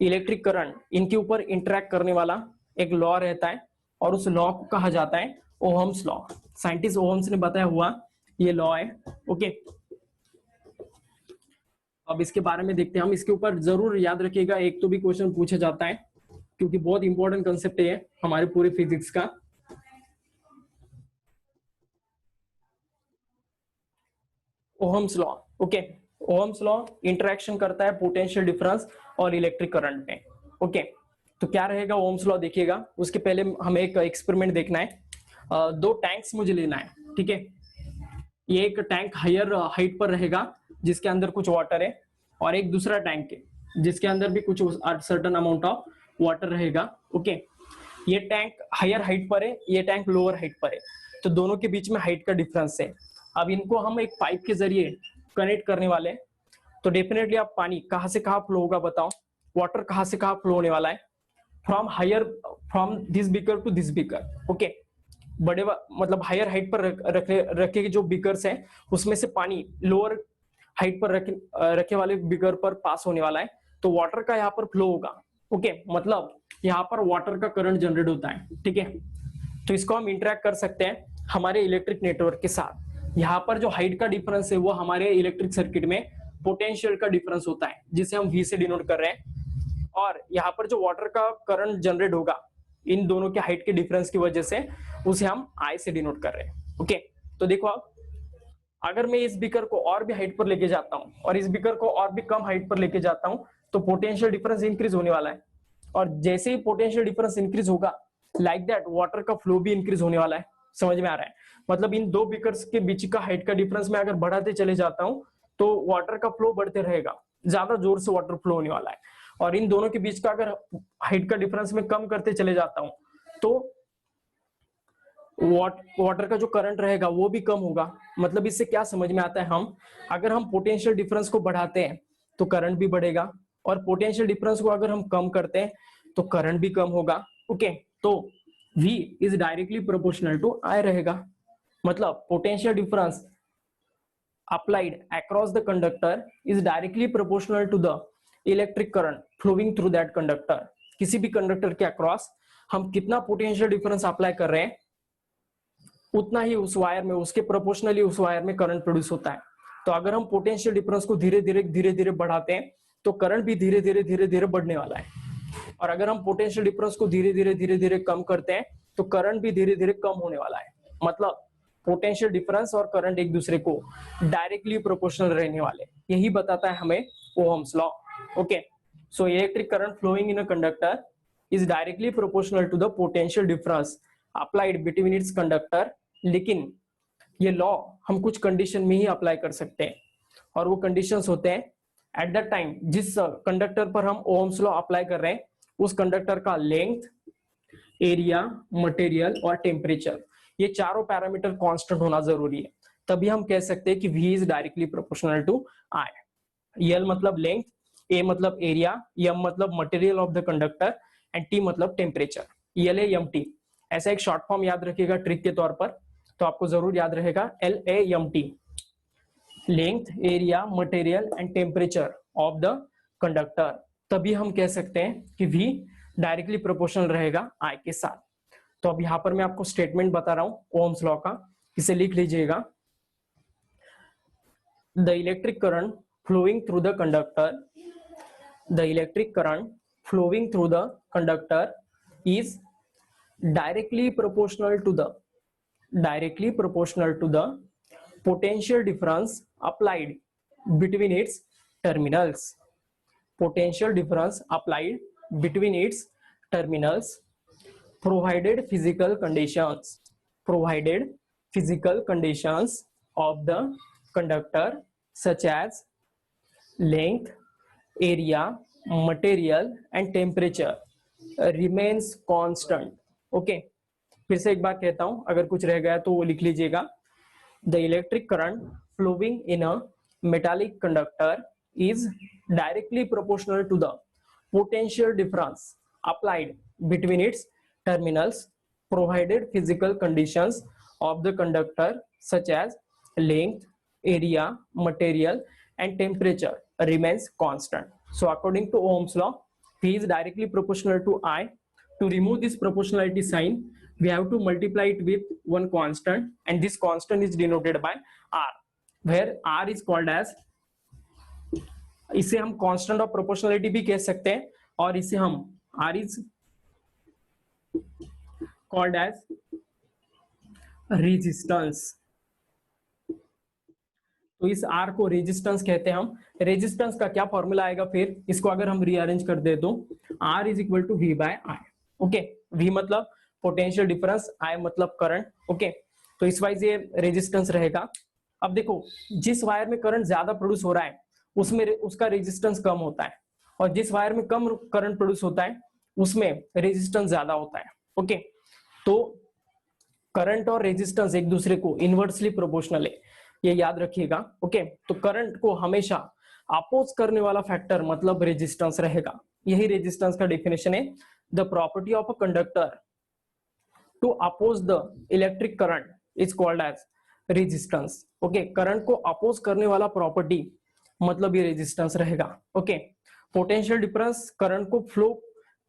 इलेक्ट्रिक करंट इनके ऊपर इंटरेक्ट करने वाला एक लॉ रहता है और उस लॉ को कहा जाता है ओहम्स लॉ। साइंटिस्ट ओहम्स ने बताया हुआ ये लॉ है। ओके, अब इसके बारे में देखते हैं हम। इसके ऊपर जरूर याद रखिएगा, एक तो भी क्वेश्चन पूछा जाता है क्योंकि बहुत इंपॉर्टेंट कंसेप्ट है हमारे पूरे फिजिक्स का। Ohm's law. Okay, Ohm's law interaction करता है पोटेंशियल डिफरेंस और इलेक्ट्रिक करंट में। ओके, तो क्या रहेगा ओहम्स लॉ देखिएगा। उसके पहले हमें एक एक्सपेरिमेंट देखना है। 2 टैंक्स मुझे लेना है, ठीक है। ये एक टैंक हायर हाइट पर रहेगा जिसके अंदर कुछ वाटर है, और एक दूसरा टैंक है जिसके अंदर भी कुछ सर्टेन अमाउंट ऑफ वाटर रहेगा। ओके, ये टैंक हायर हाइट पर है, ये टैंक लोअर हाइट पर है, तो दोनों के बीच में हाइट का डिफरेंस है। अब इनको हम एक पाइप के जरिए कनेक्ट करने वाले हैं, तो डेफिनेटली आप पानी कहां से कहां फ्लो होगा बताओ? वाटर कहां से कहां फ्लो होने वाला है? From this beaker to this beaker. Okay, बड़े मतलब हायर हाइट पर रखे जो बीकर्स हैं उसमें से पानी लोअर हाइट पर रखे वाले बीकर पर पास होने वाला है, तो वाटर का यहाँ पर फ्लो होगा। ओके, मतलब यहाँ पर वाटर का करंट जनरेट होता है, ठीक है। तो इसको हम इंटरेक्ट कर सकते हैं हमारे इलेक्ट्रिक नेटवर्क के साथ। यहाँ पर जो हाइट का डिफरेंस है वो हमारे इलेक्ट्रिक सर्किट में पोटेंशियल का डिफरेंस होता है जिसे हम V से डिनोट कर रहे हैं, और यहाँ पर जो वाटर का करंट जनरेट होगा इन दोनों के हाइट के डिफरेंस की वजह से उसे हम I से डिनोट कर रहे हैं। ओके, तो देखो आप, अगर मैं इस बीकर को और भी हाइट पर लेके जाता हूं और इस बीकर को और भी कम हाइट पर लेके जाता हूं तो पोटेंशियल डिफरेंस इंक्रीज होने वाला है, और जैसे ही पोटेंशियल डिफरेंस इंक्रीज होगा लाइक दैट वाटर का फ्लो भी इंक्रीज होने वाला है। समझ में आ रहा है? मतलब इन 2 बीकर्स के बीच का हाइट का डिफरेंस मैं अगर बढ़ाते चले जाता हूं तो वाटर का फ्लो बढ़ते रहेगा, ज्यादा जोर से वाटर फ्लो होने वाला है। और इन दोनों के बीच का अगर हाइट का डिफरेंस मैं कम करते चले जाता हूं तो वाटर का जो करंट रहेगा वो भी कम होगा। मतलब इससे क्या समझ में आता है, हम अगर हम पोटेंशियल डिफरेंस को बढ़ाते हैं तो करंट भी बढ़ेगा, और पोटेंशियल डिफरेंस को अगर हम कम करते हैं तो करंट भी कम होगा। ओके, तो V is directly proportional to I रहेगा। मतलब potential difference applied across the conductor is directly proportional to the electric current flowing through that conductor। किसी भी कंडक्टर के अक्रॉस हम कितना पोटेंशियल डिफरेंस अप्लाई कर रहे हैं उतना ही उस वायर में, उसके प्रोपोर्शनली उस वायर में करंट प्रोड्यूस होता है। तो अगर हम पोटेंशियल डिफरेंस को धीरे धीरे बढ़ाते हैं तो करंट भी धीरे धीरे बढ़ने वाला है, और अगर हम पोटेंशियल डिफरेंस को धीरे धीरे कम करते हैं तो करंट भी धीरे धीरे कम होने वाला है। मतलब पोटेंशियल डिफरेंस और करंट एक दूसरे को डायरेक्टली प्रोपोर्शनल रहने वाले, यही बताता है हमें Ohm's law. Okay, so electric current flowing in a conductor is directly proportional to the potential difference applied between its conductor. लेकिन ये लॉ हम कुछ कंडीशन में ही अप्लाई कर सकते हैं, और वो कंडीशंस होते हैं एट द टाइम जिस कंडक्टर पर हम ओहम्स लॉ अप्लाई कर रहे हैं उस कंडक्टर का लेंथ, एरिया, मटेरियल और टेम्परेचर, ये चारों पैरामीटर कांस्टेंट होना जरूरी है। तभी हम कह सकते हैं कि V is directly proportional to I। L मतलब लेंथ, A मतलब एरिया, M मतलब material of the conductor and T मतलब टेम्परेचर। LAMT ऐसा एक शॉर्ट फॉर्म याद रखिएगा ट्रिक के तौर पर, तो आपको जरूर याद रहेगा LAMT, length, area, material and temperature of the conductor. तभी हम कह सकते हैं कि V डायरेक्टली प्रोपोर्शनल रहेगा I के साथ। तो अब यहां पर मैं आपको स्टेटमेंट बता रहा हूं ओहम्स लॉ का, इसे लिख लीजिएगा। The electric current flowing through the conductor, the electric current flowing through the conductor is directly proportional to the potential difference applied between its terminals. Potential difference applied between its terminals, provided physical conditions of the conductor such as length, area, material and temperature remains constant. Okay, फिर से एक बार कहता हूं, अगर कुछ रह गया तो वो लिख लीजिएगा. The electric current flowing in a metallic conductor is directly proportional to the potential difference applied between its terminals, provided physical conditions of the conductor such as length, area, material and temperature remains constant. So according to Ohm's law, V is directly proportional to I. To remove this proportionality sign, we have to multiply it with one constant, and this constant is denoted by R, where R is called as, इसे हम constant of proportionality भी कह सकते हैं, और इसे हम R is called as resistance. तो इस R को रेजिस्टेंस कहते हैं हम. रेजिस्टेंस का क्या फॉर्मूला आएगा, फिर इसको अगर हम रीअरेंज कर दे तो R is equal to V by I. Okay, V मतलब पोटेंशियल डिफरेंस, I मतलब करंट. ओके, तो इस वाइज ये रेजिस्टेंस रहेगा. अब देखो, जिस वायर में करंट ज्यादा प्रोड्यूस हो रहा है उसमें उसका रेजिस्टेंस कम होता है, और जिस वायर में कम करंट प्रोड्यूस होता है उसमें रेजिस्टेंस ज्यादा होता है. ओके, तो करंट और रेजिस्टेंस एक दूसरे को इनवर्सली प्रोपोर्शनल है, ये याद रखिएगा. ओके, तो करंट को हमेशा अपोज करने वाला फैक्टर मतलब रेजिस्टेंस रहेगा. यही रेजिस्टेंस का डेफिनेशन है. The property of a conductor to oppose the electric current is called as resistance. Okay, current को अपोज करने वाला प्रॉपर्टी मतलब ये रेजिस्टेंस रहेगा. ओके, पोटेंशियल डिफरेंस करंट को फ्लो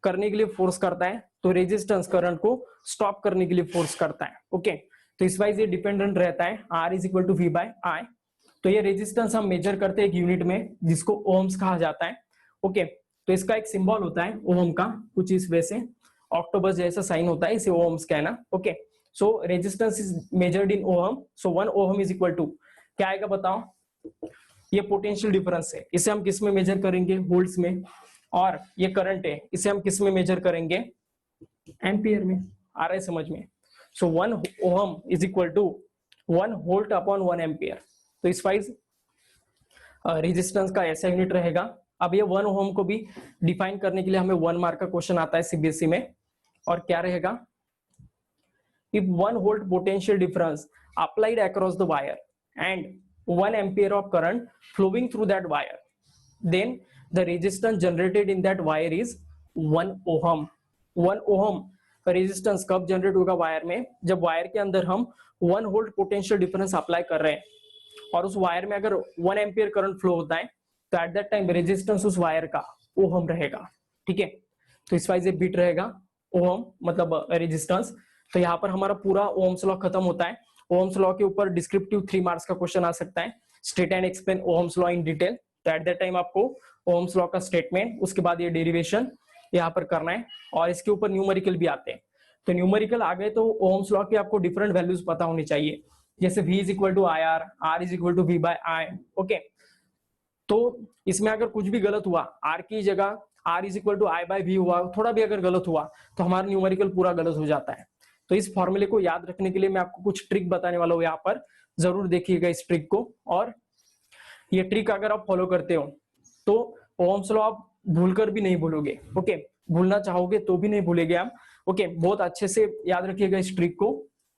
करने के लिए फोर्स करता है, तो रेजिस्टेंस करंट को स्टॉप करने के लिए फोर्स करता है. ओके, तो इस वाइज ये डिपेंडेंट रहता है. R is equal to V by I. तो ये रेजिस्टेंस हम मेजर करते हैं एक यूनिट में जिसको ओम्स कहा जाता है. ओके, तो इसका एक सिंबल होता है ओम का, कुछ इस वजह से ऑक्टोपस जैसा साइन होता है, इसे ओम्स कहना. Okay, so resistance is measured in ohm. So 1 ohm is equal to क्या आएगा बताओ. ये पोटेंशियल डिफरेंस है, इसे हम किस में मेजर करेंगे, वोल्ट्स में. और ये करंट है, इसे हम किस में मेजर करेंगे, एम्पियर में. आ रहा है समझ में. So 1 ohm is equal to 1 volt upon 1 ampere. तो इस वाइज रेजिस्टेंस का ऐसा यूनिट रहेगा. अब ये 1 ओहम को भी डिफाइन करने के लिए हमें 1 मार्क का क्वेश्चन आता है सीबीएसई में, और क्या रहेगा, if 1 volt potential difference applied across the wire and 1 ampere of current flowing through that wire, then the resistance generated in that wire is 1 ohm. 1 ohm resistance कब जनरेट होगा wire में, जब वायर के अंदर हम 1 वोल्ट पोटेंशियल डिफरेंस अप्लाई कर रहे हैं, और उस वायर में अगर 1 एम्पियर करंट फ्लो होता है, तो एट दैट टाइम रेजिस्टेंस उस वायर का ओहम रहेगा. ठीक है, तो इस वाइज बीट रहेगा ओहम मतलब रेजिस्टेंस. तो यहाँ पर हमारा पूरा ओम्स लॉ खत्म होता है. ओम्स लॉ के ऊपर डिस्क्रिप्टिव 3 मार्क्स का क्वेश्चन आ सकता है, state and explain Ohm's law in detail. तो एट दैट टाइम आपको ओम्स लॉ का स्टेटमेंट, उसके बाद ये डेरिवेशन यहाँ पर करना है, और इसके ऊपर न्यूमेरिकल भी आते हैं. तो न्यूमेरिकल आ गए तो ओम्स लॉ के आपको डिफरेंट वैल्यूज पता होनी चाहिए, जैसे V is equal to IR, R is equal to V by I. Okay, तो इसमें अगर कुछ भी गलत हुआ, R की जगह R is equal to I by V हुआ, थोड़ा भी अगर गलत हुआ तो हमारा न्यूमेरिकल पूरा गलत हो जाता है. तो इस फॉर्मूले को याद रखने के लिए मैं आपको कुछ ट्रिक बताने वाला हूँ यहाँ पर, जरूर देखिएगा इस ट्रिक को. और ये ट्रिक अगर आप फॉलो करते हो तो ओम्स लॉ आप भूलकर भी नहीं भूलोगे. ओके, भूलना चाहोगे तो भी नहीं भूलेंगे आप. ओके, बहुत अच्छे से याद रखिएगा इस ट्रिक को.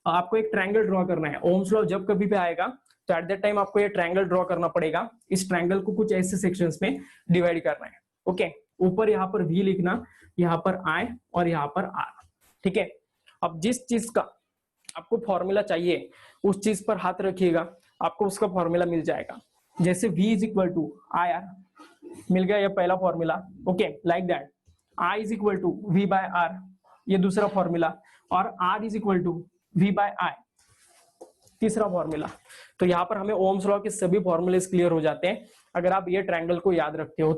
आपको एक ट्रायंगल ड्रॉ करना है. ओम्स लॉ जब कभी भी आएगा तो एट दैट टाइम आपको ये ट्रायंगल ड्रॉ करना पड़ेगा. इस ट्रायंगल को कुछ ऐसे सेक्शंस में डिवाइड करना है. ओके, ऊपर यहाँ पर V लिखना, यहाँ पर I और यहाँ पर R. ठीक है, अब जिस चीज का आपको फॉर्मूला चाहिए उस चीज पर हाथ रखिएगा, आपको उसका फॉर्मूला मिल जाएगा. जैसे V is equal to IR मिल गया, ये पहला formula. Okay, like that I is equal to V by R, ये दूसरा फॉर्मूला, और R is equal to V by I, तीसरा फॉर्मूला. तो यहाँ पर हमें ओम्स लॉ के सभी फॉर्मूलेस क्लियर हो जाते हैं अगर आप ये ट्रायंगल को याद रखते हो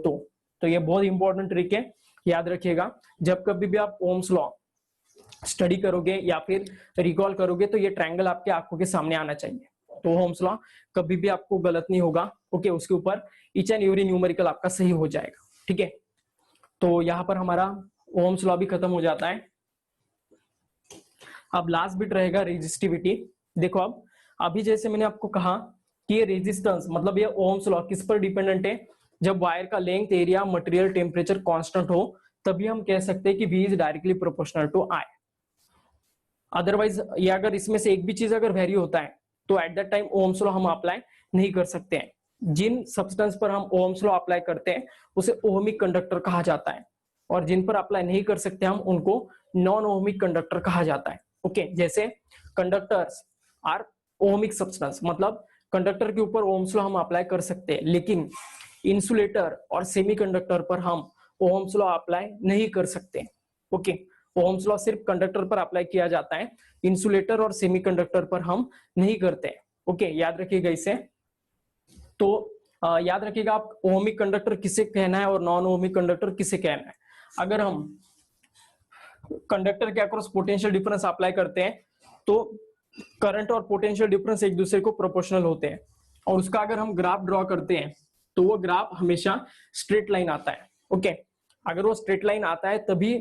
तो ये बहुत इंपॉर्टेंट ट्रिक है, याद रखिएगा. जब कभी भी आप ओम्स लॉ स्टडी करोगे या फिर रिकॉल करोगे तो ये ट्रायंगल आपके आंखों के सामने आना चाहिए, तो ओम्स लॉ कभी भी आपको गलत नहीं होगा. ओके, उसके ऊपर ईच एंड एवरी न्यूमेरिकल आपका सही हो जाएगा. ठीक है, तो यहाँ पर हमारा ओम्स लॉ भी खत्म हो जाता है। अब लास्ट बिट रहेगा रेजिस्टिविटी। देखो अब अभी जैसे मैंने आपको कहा कि ये रेजिस्टेंस मतलब ये ओम्स लॉ किस पर डिपेंडेंट है, जब वायर का length, area, material, temperature constant हो तभी हम कह सकते हैं कि V is directly proportional to I। Otherwise ये अगर इसमें से एक भी चीज अगर वेरी होता है तो at that time Ohm's law हम अप्लाई नहीं कर सकते हैं। जिन सब्सटेंस पर हम ओम्स लॉ अप्लाई करते हैं उसे ओहमिक कंडक्टर कहा जाता है, और जिन पर अप्लाई नहीं कर सकते हम उनको नॉन ओहमिक कंडक्टर कहा जाता है। ओके, जैसे कंडक्टर्स आर ओहमिक सब्सटेंस, मतलब कंडक्टर के ऊपर ओम्स लॉ हम अप्लाई कर सकते हैं, लेकिन इंसुलेटर और सेमीकंडक्टर पर हम ओम्स लॉ अप्लाई नहीं कर सकते। ओके, ओम्स लॉ सिर्फ कंडक्टर पर अप्लाई किया जाता है, इंसुलेटर और सेमीकंडक्टर पर हम नहीं करते। ओके, याद रखिएगा इसे। तो याद रखिएगा आप ओहमिक कंडक्टर किसे कहना है और नॉन ओहमिक कंडक्टर किसे कहना है। अगर हम कंडक्टर के अक्रॉस पोटेंशियल डिफरेंस अप्लाई करते हैं तो करंट और पोटेंशियल डिफरेंस एक दूसरे को प्रोपोर्शनल होते हैं, और उसका अगर हम ग्राफ ड्रॉ करते हैं तो वो ग्राफ हमेशा स्ट्रेट लाइन आता है। ओके, अगर वो स्ट्रेट लाइन आता है तभी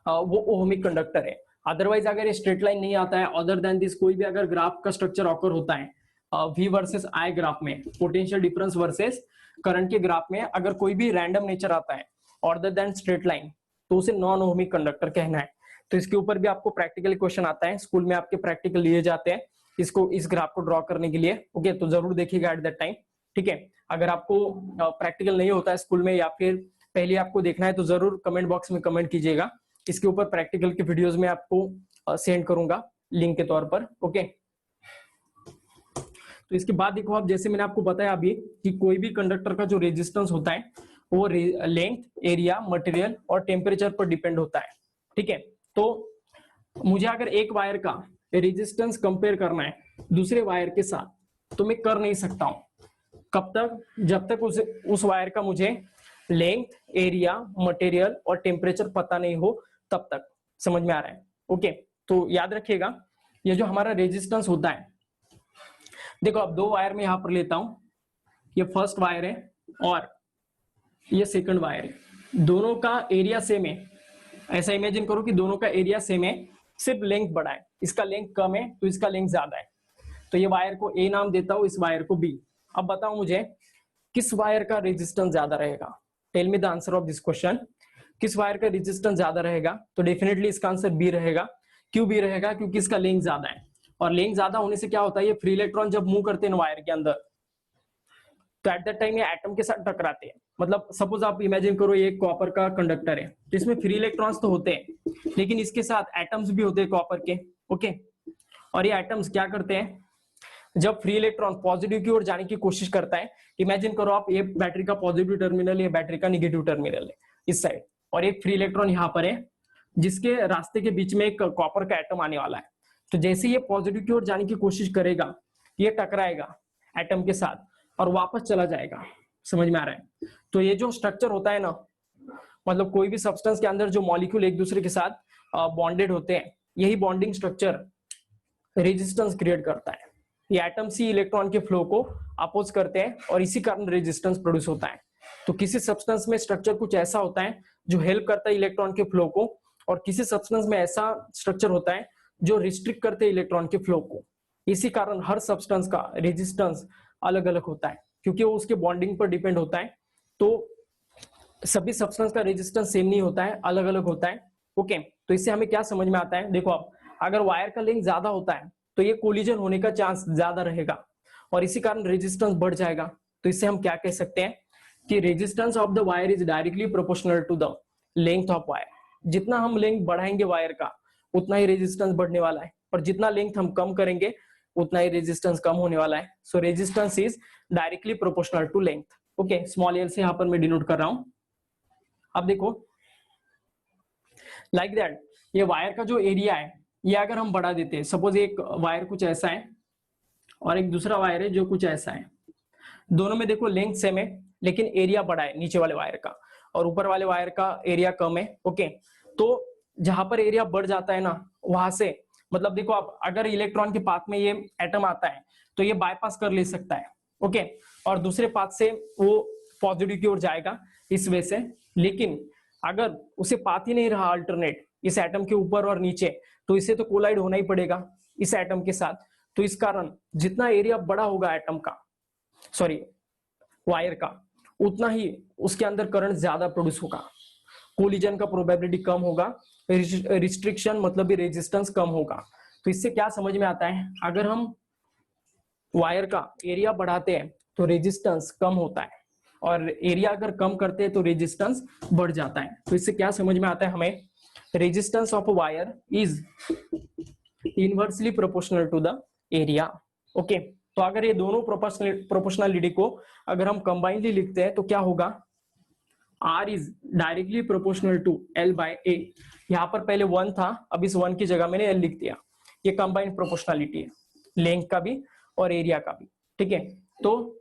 वो ओहमिक कंडक्टर है। अदरवाइज अगर ये स्ट्रेट लाइन नहीं आता है, अदर देन दिस कोई भी अगर ग्राफ का स्ट्रक्चर ऑकर होता है V वर्सेस I ग्राफ में, पोटेंशियल डिफरेंस वर्सेस करंट के ग्राफ में अगर कोई भी रैंडम नेचर आता है अदर देन स्ट्रेट लाइन, तो उसे नॉन ओहमिक कंडक्टर कहना है। तो इसके ऊपर भी आपको प्रैक्टिकल क्वेश्चन आता है, स्कूल में आपके प्रैक्टिकल लिए जाते हैं इसको, इस ग्राफ को ड्रॉ करने के लिए। ओके, तो जरूर देखिएगा एट दैट टाइम। ठीक है, अगर आपको प्रैक्टिकल नहीं होता है स्कूल में या फिर पहले आपको देखना है तो जरूर कमेंट बॉक्स में कमेंट कीजिएगा, इसके ऊपर प्रैक्टिकल के वीडियोस में आपको सेंड करूंगा लिंक के तौर पर। ओके, तो इसके बाद देखो आप, जैसे मैंने आपको बताया अभी कि कोई भी कंडक्टर का जो रेजिस्टेंस होता है वो लेंथ, एरिया, मटेरियल और टेम्परेचर पर डिपेंड होता है। ठीक है, तो मुझे अगर एक वायर का रेजिस्टेंस कंपेयर करना है दूसरे वायर के साथ तो मैं कर नहीं सकता हूं। कब तक? जब तक उस वायर का मुझे लेंथ, एरिया, मटेरियल और टेम्परेचर पता नहीं हो तब तक। समझ में आ रहा है? ओके, तो याद रखिएगा ये जो हमारा रेजिस्टेंस होता है, देखो अब दो वायर में यहां पर लेता हूं, ये फर्स्ट वायर है और ये सेकंड वायर है, दोनों का एरिया सेम है। ऐसा इमेजिन करो कि दोनों का एरिया सेम है, सिर्फ लेंथ बड़ा है, इसका लेंथ कम है तो इसका लेंथ ज्यादा है। तो ये वायर को ए नाम देता हूं, इस वायर को बी। अब बताओ मुझे किस वायर का रेजिस्टेंस ज्यादा रहेगा? Tell me the answer of this question. किस वायर का रेजिस्टेंस ज्यादा रहेगा? तो डेफिनेटली इसका आंसर बी रहेगा। क्यों बी रहेगा? क्योंकि इसका लेंथ ज्यादा है, और लेंथ ज्यादा होने से क्या होता है, ये फ्री इलेक्ट्रॉन जब मूव करते हैं वायर के अंदर तो एट दैट टाइम ये एटम के साथ टकराते हैं। मतलब सपोज आप इमेजिन करो ये कॉपर का कंडक्टर है, जिसमें फ्री इलेक्ट्रॉन्स तो होते हैं लेकिन इसके साथ एटम्स भी होते हैं कॉपर के। ओके, और ये एटम्स क्या करते हैं, जब फ्री इलेक्ट्रॉन पॉजिटिव की ओर जाने की कोशिश करता है, इमेजिन करो आप ये बैटरी का पॉजिटिव टर्मिनल है, ये बैटरी का निगेटिव टर्मिनल है इस साइड, और एक फ्री इलेक्ट्रॉन यहाँ पर है जिसके रास्ते के बीच में एक कॉपर का एटम आने वाला है। तो जैसे ये पॉजिटिव की ओर जाने की कोशिश करेगा, ये टकराएगा एटम के साथ और वापस चला जाएगा। समझ में आ रहा है? तो ये जो स्ट्रक्चर होता है ना, मतलब कोई भी सब्सटेंस के अंदर जो मॉलिक्यूल एक दूसरे के साथ बॉन्डेड होते हैं, यही बॉन्डिंग स्ट्रक्चर रेजिस्टेंस क्रिएट करता है। ये एटम्स ही इलेक्ट्रॉन के फ्लो को अपोज करते हैं और इसी कारण रेजिस्टेंस प्रोड्यूस होता है। तो किसी सब्सटेंस में स्ट्रक्चर कुछ ऐसा होता है जो हेल्प करता है इलेक्ट्रॉन के फ्लो को, और किसी सब्सटेंस में ऐसा स्ट्रक्चर होता है जो रिस्ट्रिक्ट करते हैं इलेक्ट्रॉन के फ्लो को। इसी कारण हर सब्सटेंस का रेजिस्टेंस अलग अलग होता है, क्योंकि वो उसके बॉन्डिंग पर डिपेंड होता है। तो सभी सब्सटेंस का रेजिस्टेंस सेम नहीं होता है, अलग अलग होता है। ओके, तो इससे हमें क्या समझ में आता है, देखो अब अगर वायर का लेंथ ज्यादा होता है तो ये कोलिजन होने का चांस ज्यादा रहेगा और इसी कारण रेजिस्टेंस बढ़ जाएगा। तो इससे हम क्या कह सकते हैं कि resistance of the wire is directly proportional to the length of wire. जितना हम लेंथ बढ़ाएंगे वायर का उतना ही रेजिस्टेंस बढ़ने वाला है, और जितना लेंथ हम कम करेंगे उतना ही रेजिस्टेंस कम होने वाला है। So resistance is directly proportional to length. Okay, small L से यहां पर मैं डिनोट कर रहा हूं। अब देखो लाइक दैट, ये वायर का जो एरिया है ये अगर हम बढ़ा देते हैं, सपोज एक वायर कुछ ऐसा है और एक दूसरा वायर है जो कुछ ऐसा है, दोनों में देखो लेंथ सेम है लेकिन एरिया बड़ा है नीचे वाले वायर का और ऊपर वाले वायर का एरिया कम है। ओके, तो जहां पर एरिया बढ़ जाता है ना, वहां से मतलब देखो आप अगर इलेक्ट्रॉन के पाथ में ये एटम आता है तो ये बाईपास कर ले सकता है। ओके, और दूसरे पाथ से वो पॉजिटिव की ओर जाएगा इस वे से, लेकिन अगर उसे पाथ ही नहीं रहा अल्टरनेट इस एटम के ऊपर और नीचे, तो इसे तो कोलाइड होना ही पड़ेगा इस एटम के साथ। तो इस कारण जितना एरिया बड़ा होगा एटम का, सॉरी वायर का, उतना ही उसके अंदर करंट ज्यादा प्रोड्यूस होगा, कोलिजन का प्रोबेबिलिटी कम होगा, रिस्ट्रिक्शन मतलब भी रेजिस्टेंस कम होगा। तो इससे क्या समझ में आता है, अगर हम वायर का एरिया बढ़ाते हैं तो रेजिस्टेंस कम होता है, और एरिया अगर कम करते हैं तो रेजिस्टेंस बढ़ जाता है। तो इससे क्या समझ में आता है हमें, resistance of wire is inversely proportional to the area. Okay, तो अगर ये दोनों प्रोपोर्शनलिटी को अगर हम कंबाइनली लिखते हैं तो क्या होगा, R is directly proportional to L by A। यहाँ पर पहले 1 था, अब इस 1 की जगह मैंने L लिख दिया। ये कंबाइंड प्रोपोर्शनलिटी है, लेंथ का भी और एरिया का भी। ठीक है, तो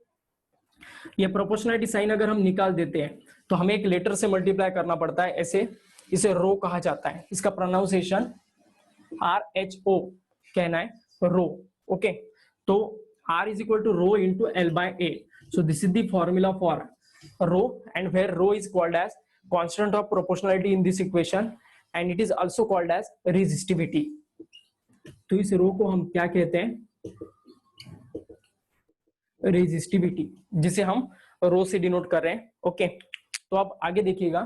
ये प्रोपोर्शनलिटी साइन अगर हम निकाल देते हैं तो हमें एक लेटर से मल्टीप्लाई करना पड़ता है, ऐसे इसे रो कहा जाता है। इसका प्रोनाउंसिएशन RHO कहना है, रो। ओके, तो R is equal to rho into L by A. So this is the formula for rho, and where rho is called as constant of proportionality in this equation, and it is also called as resistivity. तो इस रो को हम क्या कहते हैं, resistivity, जिसे हम रो से डिनोट कर रहे हैं। ओके, तो आप आगे देखिएगा,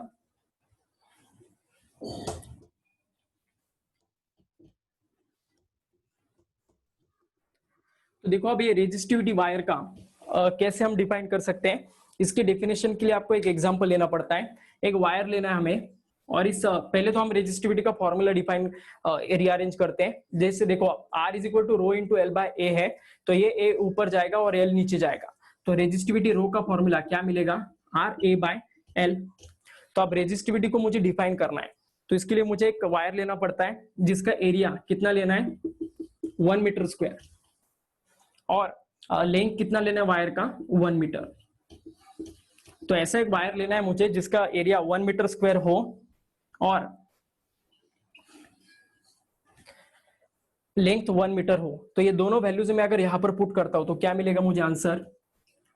तो देखो अब ये रेजिस्टिविटी वायर का कैसे हम डिफाइन कर सकते हैं। इसके डेफिनेशन के लिए आपको एक एग्जांपल लेना पड़ता है, एक वायर लेना है हमें, और इस पहले तो हम रेजिस्टिविटी का फॉर्मूला डिफाइन रीअरेंज करते हैं। जैसे देखो R is equal to rho into L by A है, तो ये A ऊपर जाएगा और L नीचे जाएगा, तो रेजिस्टिविटी रो का फॉर्मूला क्या मिलेगा, RA बाय L। तो अब रेजिस्टिविटी को मुझे डिफाइन करना है, तो इसके लिए मुझे एक वायर लेना पड़ता है जिसका एरिया कितना लेना है, 1 मीटर स्क्वायर, और लेंथ कितना लेना है वायर का, 1 मीटर। तो ऐसा एक वायर लेना है मुझे जिसका एरिया 1 मीटर स्क्वायर हो और लेंथ 1 मीटर हो। तो ये दोनों वैल्यूज मैं अगर यहां पर पुट करता हूं तो क्या मिलेगा मुझे answer,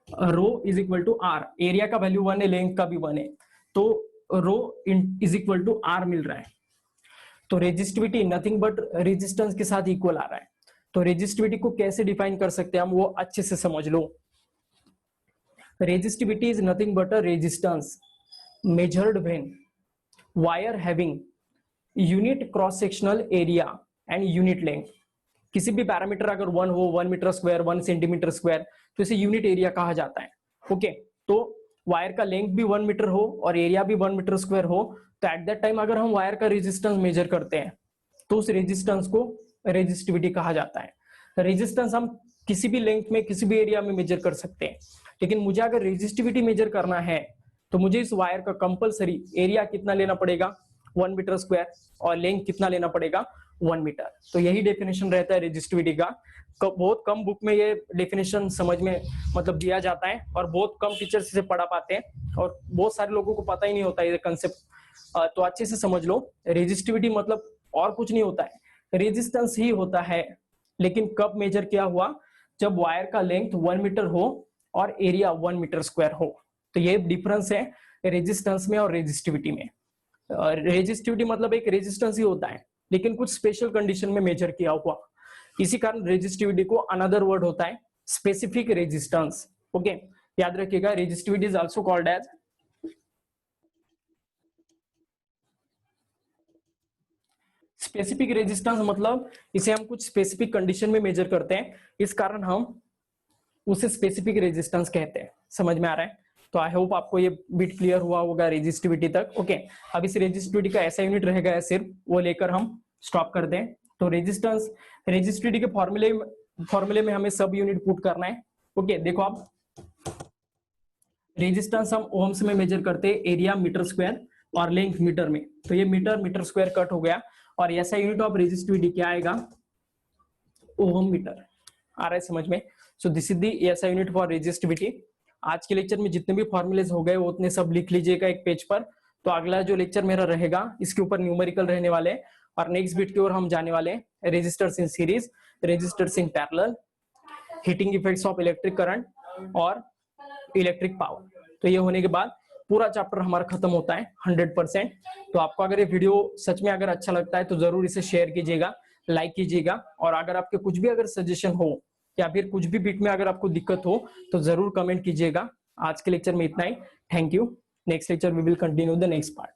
rho is equal to R, area का वैल्यू 1 है, लेंथ का भी 1 है, तो rho is equal to R मिल रहा है। तो रेजिस्टिविटी नथिंग बट रेजिस्टेंस के साथ इक्वल आ रहा है। तो रेजिस्टिविटी को कैसे डिफाइन कर सकते हैं हम, वो अच्छे से समझ लो। Resistivity is nothing but a resistance measured when wire having unit cross sectional area and unit length. किसी भी पैरामीटर अगर 1 हो, 1 मीटर स्क्वायर, 1 सेंटीमीटर स्क्वायर, तो इसे यूनिट एरिया कहा जाता है। ओके, तो वायर का लेंथ भी 1 मीटर हो और एरिया भी 1 मीटर स्क्वायर हो, तो एट दैट टाइम अगर हम वायर का रेजिस्टेंस मेजर करते हैं तो उस रेजिस्टेंस को रेजिस्टिविटी कहा जाता है। रेजिस्टेंस हम किसी भी लेंथ में किसी भी एरिया में मेजर कर सकते हैं, लेकिन मुझे अगर रेजिस्टिविटी मेजर करना है तो मुझे इस वायर का कंपलसरी एरिया कितना लेना पड़ेगा, 1 मीटर स्क्वायर, और लेंथ कितना लेना पड़ेगा, 1 मीटर। तो यही डेफिनेशन रहता है रेजिस्टिविटी का। बहुत कम बुक में ये डेफिनेशन समझ में मतलब दिया जाता है, और बहुत कम टीचर्स इसे पढ़ा पाते हैं, और बहुत सारे लोगों को पता ही नहीं होता ये कंसेप्ट। तो अच्छे से समझ लो, रेजिस्टिविटी मतलब और कुछ नहीं होता है, रेजिस्टेंस ही होता है। लेकिन कब मेजर किया हुआ, जब वायर का लेंथ 1 मीटर हो और एरिया 1 मीटर स्क्वायर हो। तो ये डिफरेंस है रेजिस्टेंस में और रेजिस्टिविटी में। रेजिस्टिविटी मतलब एक रेजिस्टेंस ही होता है, लेकिन कुछ स्पेशल कंडीशन में मेजर किया हुआ। इसी कारण रेजिस्टिविटी को अनदर वर्ड होता है स्पेसिफिक रेजिस्टेंस। ओके, याद रखिएगा, resistivity is also called as specific resistance, मतलब इसे हम कुछ स्पेसिफिक कंडीशन में मेजर करते हैं, इस कारण हम उसे स्पेसिफिक रेजिस्टेंस कहते हैं। समझ में आ रहा है? तो आई होप आपको ये बिट क्लियर हुआ होगा रेजिस्टिविटी तक। ओके, अब इस रेजिस्टिविटी का ऐसा यूनिट रहेगा है सिर्फ, वो लेकर हम स्टॉप कर दें। तो रेजिस्टेंस, रेजिस्टिविटी के फॉर्मूले में हमें सब यूनिट पुट करना है। ओके, देखो आप, रेजिस्टेंस हम ओम्स में मेजर करते हैं, एरिया मीटर स्क्वायर और लेंथ मीटर में। तो ये मीटर स्क्वायर कट हो गया, और ऐसा यूनिट ऑफ रेजिस्टिविटी क्या आएगा, ओम मीटर। आ रहा है समझ में? सो दिस इज द ऐसा यूनिट फॉर रेजिस्टिविटी। आज के लेक्चर में जितने भी फॉर्मूलेज हो गए वो उतने सब लिख लीजिएगा एक पेज पर। तो अगला जो लेक्चर मेरा रहेगा इसके ऊपर न्यूमेरिकल रहने वाले, और नेक्स्ट बिट की ओर हम जाने वाले हैं resistors in series, resistors in parallel, heating effects of electric current और इलेक्ट्रिक पावर। तो ये होने के बाद पूरा चैप्टर हमारा खत्म होता है 100%। तो आपको अगर ये वीडियो सच में अगर अच्छा लगता है तो जरूर इसे शेयर कीजिएगा, लाइक कीजिएगा, और अगर आपके कुछ भी अगर सजेशन हो या फिर कुछ भी बीट में अगर आपको दिक्कत हो तो जरूर कमेंट कीजिएगा। आज के लेक्चर में इतना ही। Thank you. Next lecture we will continue the next part.